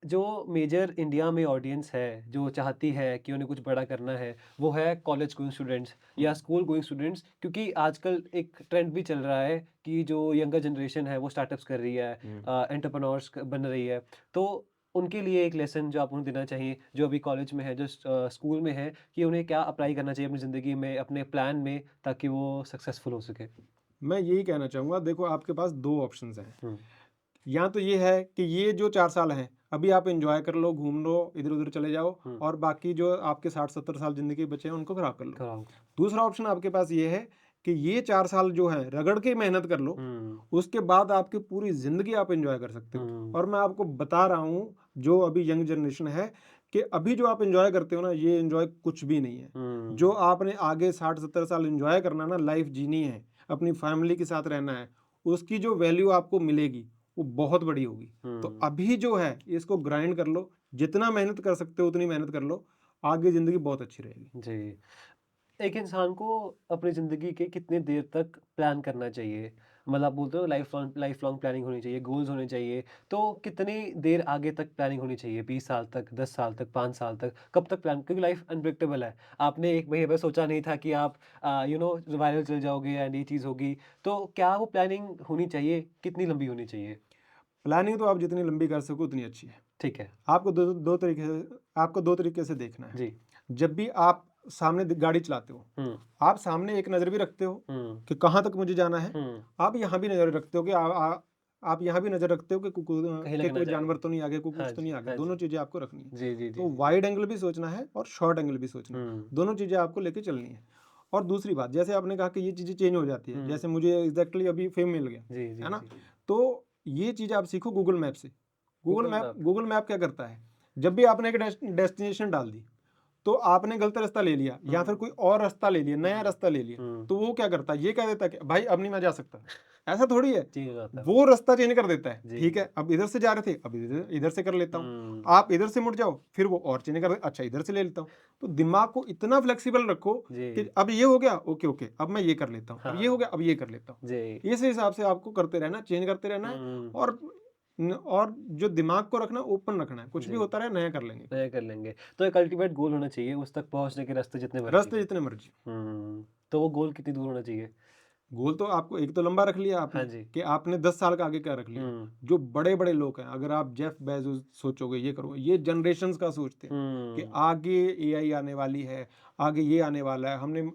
जो मेजर इंडिया में ऑडियंस है, जो चाहती है कि उन्हें कुछ बड़ा करना है, वो है कॉलेज गोइंग स्टूडेंट्स या स्कूल गोइंग स्टूडेंट्स क्योंकि आजकल एक ट्रेंड भी चल रहा है कि जो यंगर जनरेशन है, वो स्टार्टअप्स कर रही है, हुँ। एंटरप्रेन्योर्स बन रही है। तो उनके लिए एक लेसन जो आप उन्हें देना चाहिए, जो अभी कॉलेज में है, जो स्कूल में है, कि उन्हें क्या अप्लाई करना चाहिए अपनी ज़िंदगी में, अपने प्लान में, ताकि वो सक्सेसफुल हो सके? मैं यही कहना चाहूँगा, देखो आपके पास 2 ऑप्शंस हैं। हुँ, या तो ये है कि ये जो 4 साल हैं, अभी आप एन्जॉय कर लो, घूम लो, इधर-उधर चले जाओ, हुँ, और बाकी जो आपके 60-70 साल ज़िंदगी के बचे हैं, उनको खराब कर लो। कराओ। दूसरा ऑप्शन आपके पास ये है कि ये 4 साल जो हैं, रगड़ के मेहनत कर लो, हुँ, उसके बाद आपकी पूरी ज़िंदगी आप एन्जॉय कर सकते हो। हुँ, और मैं आपको बता रहा हूँ, जो अभी यंग जनरेशन है, कि अभी जो आप एन्जॉय करते हो ना, ये एन्जॉय कुछ भी नहीं है। हुँ, जो आपने आगे 60-70 साल एन्जॉय करना है ना, लाइफ़ जीनी है, अपनी फैमिली के साथ रहना है, उसकी जो वैल्यू आपको मिलेगी, वो बहुत बड़ी होगी। तो हुँ। अभी जो है, इसको ग्राइंड कर लो, जितना मेहनत कर सकते हो उतनी मेहनत कर लो, आगे ज़िंदगी बहुत अच्छी रहेगी। जी। एक इंसान को अपनी ज़िंदगी के कितने देर तक प्लान करना चाहिए? मतलब आप बोलते हो लाइफ लॉन्ग प्लानिंग होनी चाहिए, गोल्स होने चाहिए। तो कितनी देर आगे तक प्लानिंग होनी चाहिए? 20 साल तक, 10 साल तक, 5 साल तक? कब तक प्लान क्योंकि लाइफ अनप्रेडिक्टेबल है। आपने 1 महीने पहले सोचा नहीं था कि आप वायरल चले जाओगे एंड ये चीज़ होगी। तो क्या वो प्लानिंग होनी चाहिए? कितनी लंबी होनी चाहिए? प्लानिंग तो आप जितनी लंबी कर सको उतनी अच्छी है। ठीक है। आपको दो तरीके से देखना है। जी। जब भी आप सामने गाड़ी चलाते हो, हुँ, आप सामने एक नज़र भी रखते हो हुँ, कि कहाँ तक मुझे जाना है। हुँ। आप यहाँ भी नज़र रखते हो कि आप यहाँ भी नज़र रखते हो कि कहीं कि लग ना कोई जाए। जानवर तो नहीं आ गया, कोई हाँ कुछ तो नहीं जी, आ गया। हाँ दोनों जी। चीज़ें आपको रखनी है। जी, जी, जी, तो जी। वाइड एंगल भी सोचना है और शॉर्ट एंगल भी सोचना है। हुँ, दोनों चीज़ें आपको लेके चलनी है। और दूसरी बात, जैसे आपने कहा कि ये चीज़ें चेंज हो जाती है, हुँ। जैसे मुझे एग्ज़ैक्टली अभी फेम मिल गया, जी, जी, है ना? जी। तो ये चीज़ आप सीखो गूगल मैप से। Google map. गूगल मैप क्या करता है, जब भी आपने एक डेस्टिनेशन डाल दी, तो आपने गलत रास्ता ले लिया या फिर हुँ, कोई और रास्ता ले लिया, नया हुँ, रास्ता ले लिया, हुँ। तो वो क्या करता है, ये कह देता है कि भाई अब नहीं मैं जा सकता। ऐसा थोड़ी है, चेंज हो जाता है वो। वो रास्ता चेंज कर देता है। जी। ठीक है, अब इधर से जा रहे थे, अब इधर इधर से कर लेता हूँ। हुँ। आप इधर से मुड़ जाओ, फिर वो और चेंज कर दे, अच्छा इधर से ले लेता हूँ। तो दिमाग को इतना फ्लेक्सिबल रखो कि जी। अब ये हो गया, ओके, ओके, अब मैं ये कर लेता हूँ, अब ये हो हाँ। गया, अब ये कर लेता हूँ। जी। इस हिसाब से आपको करते रहना, चेंज करते रहना है। हुँ। और और जो दिमाग को रखना, ओपन रखना है, कुछ भी जी। होता रहे, नया कर लेंगे कुछ। तय कर लेंगे। तो एक अल्टीमेट गोल होना चाहिए, उस तक पहुँचने के रास्ते जितने मर्ज़ी रास्ते हों। जितने मर्जी। तो वो गोल कितनी दूर होना चाहिए? गोल तो आपको एक तो लंबा रख लिया हाँ आपने जी। कि आपने 10 साल का आगे क्या रख लिया। हुँ। जो बड़े-बड़े लोग हैं, अगर आप जेफ बेज़ोस सोचोगे, ये करोगे, ये जनरेशंस का सोचते हैं कि हुँ। आगे एआई आने वाली है, आगे ये आने वाला है। हमने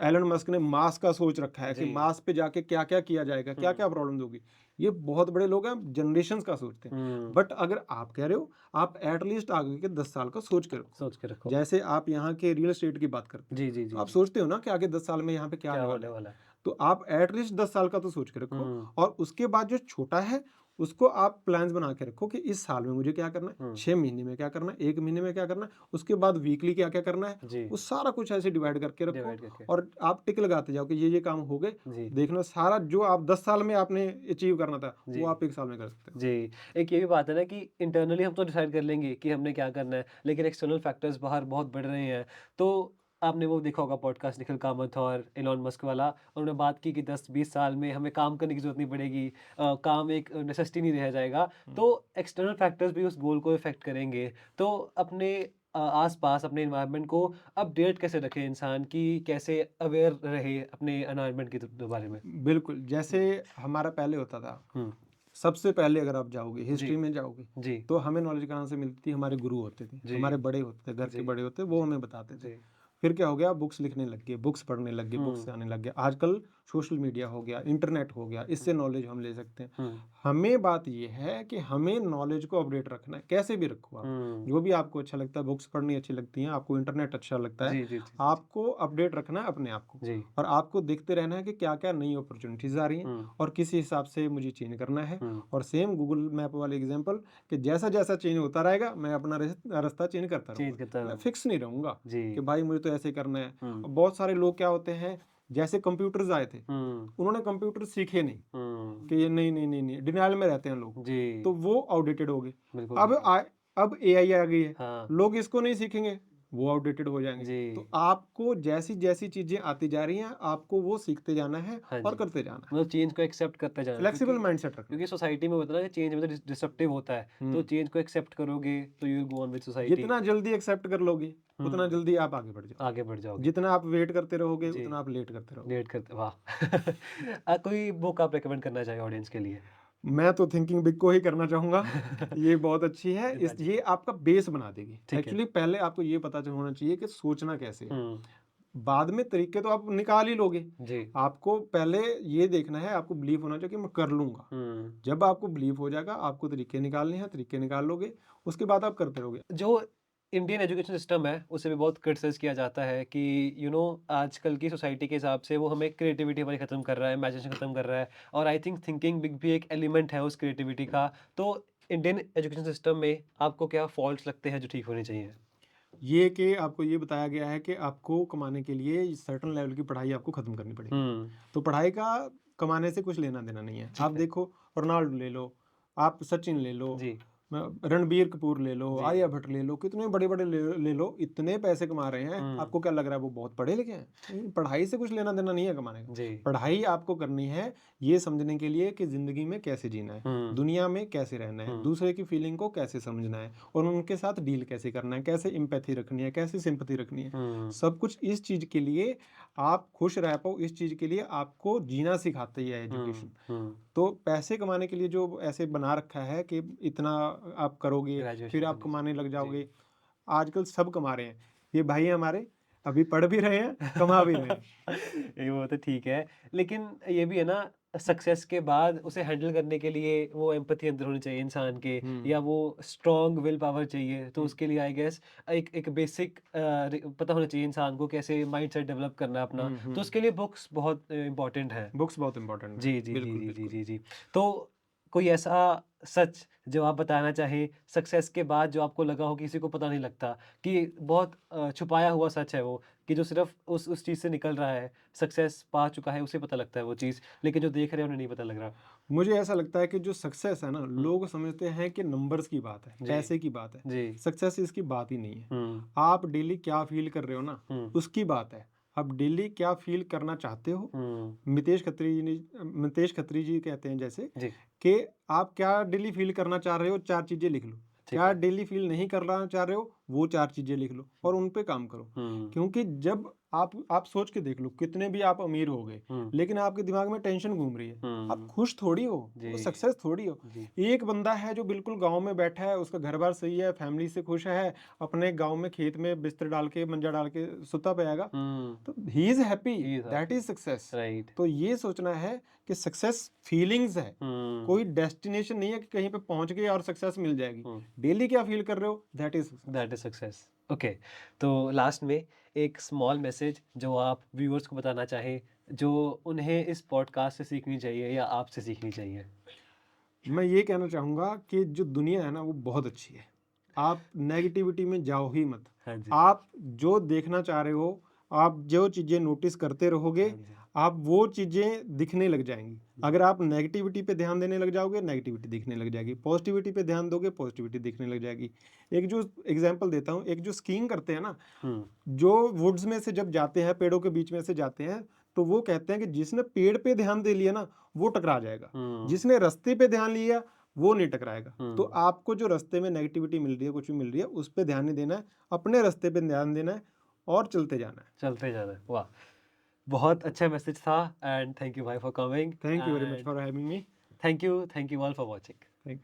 एलन मस्क ने मार्स का सोच रखा है कि जी। मार्स पे जाके क्या-क्या किया जाएगा, हुँ। क्या-क्या प्रॉब्लम्स होगी। ये बहुत बड़े लोग हैं, जनरेशंस का सोचते हैं। हुँ। बट अगर आप कह रहे हो, आप एट लीस्ट आगे के 10 साल का सोच के रखो। सोच के रखो। जैसे आप यहाँ के रियल एस्टेट की बात करते हो, जी, जी, तो जी, आप जी। सोचते हो ना कि आगे 10 साल में यहाँ पे क्या क्या आने वाला होने है। वाला है? तो आप एट लीस्ट 10 साल का तो सोच के रखो। हुँ। और उसके बाद जो छोटा है, उसको आप प्लान्स बना के रखो कि इस साल में मुझे क्या करना है, हुँ। 6 महीने में क्या करना है, 1 महीने में क्या करना है, उसके बाद वीकली क्या-क्या करना है, जी। वो सारा कुछ ऐसे डिवाइड करके रखो। डिवाइड करके। और आप टिक लगाते जाओ कि ये काम हो गए। जी। देखना सारा जो आप 10 साल में आपने अचीव करना था, जी। वो आप 1 साल में कर सकते हो। जी, एक ये भी बात है ना कि इंटरनली हम तो डिसाइड कर लेंगे कि हमने क्या करना है, लेकिन एक्सटर्नल फैक्टर्स बाहर बहुत बढ़ रहे हैं। तो आपने वो देखा होगा पॉडकास्ट निखिल कामत और एलन मस्क वाला, उन्होंने बात की कि 10-20 साल में हमें काम करने की ज़रूरत नहीं पड़ेगी। काम एक नेसेसिटी नहीं रह जाएगा। हुँ। तो एक्सटर्नल फैक्टर्स भी उस गोल को इफ़ेक्ट करेंगे। तो अपने आस-पास अपने एनवायरनमेंट को अपडेट कैसे रखे इंसान कि कैसे अवेयर रहे अपने एनवायरनमेंट के बारे में? बिल्कुल, जैसे हुँ, हमारा पहले होता था, हुँ। सबसे पहले अगर आप जाओगे, जी, हिस्ट्री में जाओगे, जी, तो हमें नॉलेज कहाँ से मिलती थी? हमारे गुरु होते थे, जी, हमारे बड़े होते थे, घर के जी, बड़े होते, वो जी, हमें बताते थे। जी। फिर क्या हो गया? बुक्स लिखने लग गए, बुक्स पढ़ने लग गए, बुक्स हुँ, से आने लग गए। आजकल सोशल मीडिया हो गया, इंटरनेट हो गया, हुँ, इससे नॉलेज हम ले सकते हैं। हुँ, हमें बात ये है कि हमें नॉलेज को अपडेट रखना है, कैसे भी रखो आप। हुँ। जो भी आपको अच्छा लगता है, बुक्स पढ़नी अच्छी लगती हैं, आपको इंटरनेट अच्छा लगता है, जी, जी, जी, जी, जी। आपको अपडेट रखना है अपने आप को। जी। और आपको देखते रहना है कि क्या-क्या नई अपॉर्च्युनिटीज़ आ रही हैं हुँ, और किस हिसाब से मुझे चेंज करना है। हुँ। और सेम गूगल मैप वाले एग्ज़ाम्पल कि जैसा-जैसा चेंज होता रहेगा, मैं अपना रास्ता चेंज करता चेंज रहूँगा। करता मैं रहूँगा। फिक्स नहीं रहूँगा जी। कि भाई मुझे तो ऐसे करना है। हुँ, बहुत सारे लोग क्या होते हैं, जैसे कंप्यूटर्स आए थे, हुँ, उन्होंने कंप्यूटर सीखे नहीं हुँ। कि ये नहीं, नहीं, नहीं, नहीं, डिनायल में रहते हैं लोग। जी, तो वो आउटडेटेड हो गए। बिल्कुल, अब बिल्कुल। अब एआई आ गई है, हाँ, लोग इसको नहीं सीखेंगे, वो आउटडेटेड हो जाएँगे। जी। तो आपको जैसी-जैसी चीज़ें आती जा रही हैं, आपको वो सीखते जाना है हाँ और जी। करते जाना है। मतलब चेंज को एक्सेप्ट करते जाना फ्लेक्सिबल क्योंकि माइंडसेट रखना क्योंकि है। सोसाइटी में होता है ना कि चेंज मतलब डिसरप्टिव होता है। तो हुँ। चेंज को एक्सेप्ट करोगे तो you will go on with society. जितना जल्दी एक्सेप्ट कर लोगे, उतना हुँ, जल्दी आप आगे बढ़ जाओगे। आगे बढ़ जाओगे। जितना आप वेट करते रहोगे, जी, उतना आप लेट करते रहोगे। लेट करते वाह! कोई बुक आप रिकमेंड करना चाहिए ऑडियंस के लिए? मैं तो थिंकिंग बिग को ही करना चाहूँगा। ये बहुत अच्छी है। जी, हाँ इस जी। ये आपका बेस बना देगी। ठीक है। एक्चुअली पहले आपको ये पता होना चाहिए कि सोचना कैसे है। हुँ, बाद में तरीके तो आप निकाल ही लोगे। जी। आपको पहले ये देखना है, आपको बिलीव होना चाहिए कि मैं कर लूँगा। हुँ। जब आपको बिलीव हो जाएगा, आपको तरीके निकालने हैं, तरीके निकाल लोगे, उसके बाद आप करते रहोगे। जो इंडियन एजुकेशन सिस्टम है, उसे भी बहुत क्रिटिसाइज़ किया जाता है कि आजकल की सोसाइटी के हिसाब से वो हमें क्रिएटिविटी हमारी ख़त्म कर रहा है, इमेजिनेशन ख़त्म कर रहा है और आई थिंक थिंकिंग बिग भी एक एलिमेंट है उस क्रिएटिविटी का। तो इंडियन एजुकेशन सिस्टम में आपको क्या फ़ॉल्ट्स लगते हैं जो ठीक होने चाहिए? ये कि आपको ये बताया गया है कि आपको कमाने के लिए सर्टेन लेवल की पढ़ाई आपको खत्म करनी पड़ेगी। हुँ, तो पढ़ाई का कमाने से कुछ लेना-देना नहीं है। ठीक आप है। देखो रोनाल्डो ले लो, आप सचिन ले लो, जी, रणबीर कपूर ले लो, जी। आलिया भट्ट ले लो, कितने बड़े-बड़े ले लो, इतने पैसे कमा रहे हैं, हुँ, आपको क्या लग रहा है वो बहुत पढ़े-लिखे हैं? पढ़ाई से कुछ लेना-देना नहीं है कमाने का। जी। पढ़ाई आपको करनी है ये समझने के लिए कि ज़िंदगी में कैसे जीना है, हुँ, दुनिया में कैसे रहना है, हुँ, दूसरे की फीलिंग को कैसे समझना है और उनके साथ डील कैसे करना है, कैसे एम्पैथी रखनी है, कैसे सिंपैथी रखनी है। हुँ, सब कुछ इस चीज़ के लिए आप खुश रह पाओ, इस चीज़ के लिए आपको जीना सिखाती है हुँ, एजुकेशन। हुँ, तो पैसे कमाने के लिए जो ऐसे बना रखा है कि इतना आप करोगे, ग्रेजुएशन फिर आप करने से। कमाने लग जी। जाओगे। आजकल सब कमा रहे हैं। ये भाई हमारे अभी पढ़ भी रहे हैं, कमा भी रहे हैं। ये वो तो ठीक है, लेकिन ये भी है ना, सक्सेस के बाद उसे हैंडल करने के लिए वो एम्पैथी अंदर होनी चाहिए इंसान के, हुँ, या वो स्ट्रॉन्ग विल पावर चाहिए। तो हुँ, उसके लिए आई गेस एक एक बेसिक पता होना चाहिए इंसान को कैसे माइंडसेट डेवलप करना है अपना। हुँ, तो हुँ। उसके लिए बुक्स बहुत इम्पोर्टेंट है। बुक्स बहुत इम्पोर्टेंट है। जी, जी, जी, बिल्कुल, जी, जी, बिल्कुल। जी, जी। तो कोई ऐसा सच जो आप बताना चाहें सक्सेस के बाद, जो आपको लगा हो किसी को पता नहीं लगता, कि बहुत छुपाया हुआ सच है वो, कि जो सिर्फ़ उस चीज़ से निकल रहा है, सक्सेस पा चुका है, उसे पता लगता है वो चीज़, लेकिन जो देख रहे हैं उन्हें नहीं पता लग रहा? मुझे ऐसा लगता है कि जो सक्सेस है ना, हुँ, लोग समझते हैं कि नंबर्स की बात है, जी, पैसे की बात है। जी। सक्सेस इसकी बात ही नहीं है। हुँ, आप डेली क्या फ़ील कर रहे हो ना, हुँ, उसकी बात है। आप डेली क्या फ़ील करना चाहते हो, हुँ, मितेश खत्री जी कहते हैं जैसे जी, कि आप क्या डेली फ़ील करना चाह रहे हो, 4 चीज़ें लिख लो। ठीक क्या है। डेली फ़ील नहीं करना चाह रहे हो, वो 4 चीज़ें लिख लो हुँ, और उन पे काम करो। हुँ, क्योंकि जब आप सोच के देख लो, कितने भी आप अमीर हो गए, हुँ, लेकिन आपके दिमाग में टेंशन घूम रही है। आप हुँ, खुश थोड़ी हो, वो जी, सक्सेस थोड़ी हो। जी, एक बंदा है जो बिल्कुल गाँव में बैठा है, उसका घर-बार सही है, फैमिली से खुश है, अपने गाँव में खेत में बिस्तर डाल के, मंजा डाल के सुता पिएगा, हुँ, तो he is happy, he is that happy, is success. Right. तो ये सोचना है कि सक्सेस फीलिंग्स है, हुँ, कोई डेस्टिनेशन नहीं है कि कहीं पे पहुँच गए और सक्सेस मिल जाएगी। हुँ। डेली क्या फ़ील कर रहे हो, that is success. That is success. Okay, तो लास्ट में एक स्मॉल मैसेज जो आप व्यूअर्स को बताना चाहें, जो उन्हें इस पॉडकास्ट से सीखनी चाहिए या आपसे सीखनी चाहिए। मैं ये कहना चाहूँगा कि जो दुनिया है ना, वो बहुत अच्छी है। आप नेगेटिविटी में जाओ ही मत। हाँ जी। आप जो देखना चाह रहे हो, आप जो चीज़ें नोटिस करते रहोगे, हाँ जी। आप वो चीज़ें दिखने लग जाएँगी। अगर आप नेगेटिविटी पे ध्यान देने लग जाओगे, नेगेटिविटी दिखने लग जाएगी। पॉज़िटिविटी पे ध्यान दोगे, पॉज़िटिविटी दिखने लग जाएगी। एक जो एग्ज़ाम्पल देता हूँ, एक जो स्कीइंग करते हैं ना, हम्म। जो वुड्स में से जब जाते हैं, पेड़ों के बीच में से जाते हैं, तो वो कहते हैं कि जिसने पेड़ पे ध्यान दे लिया ना, वो टकरा जाएगा। हम्म। जिसने रास्ते पे ध्यान लिया, वो नहीं टकराएगा। तो हम्म। आपको जो रास्ते में नेगेटिविटी मिल रही है, कुछ भी मिल रही है, उस पे ध्यान नहीं देना है, अपने रास्ते पे ध्यान देना है और चलते जाना है। चलते जाना है, वाह। बहुत अच्छा मैसेज था, एंड थैंक यू भाई for coming, thank you very much and for having me. Thank you all for watching. Thank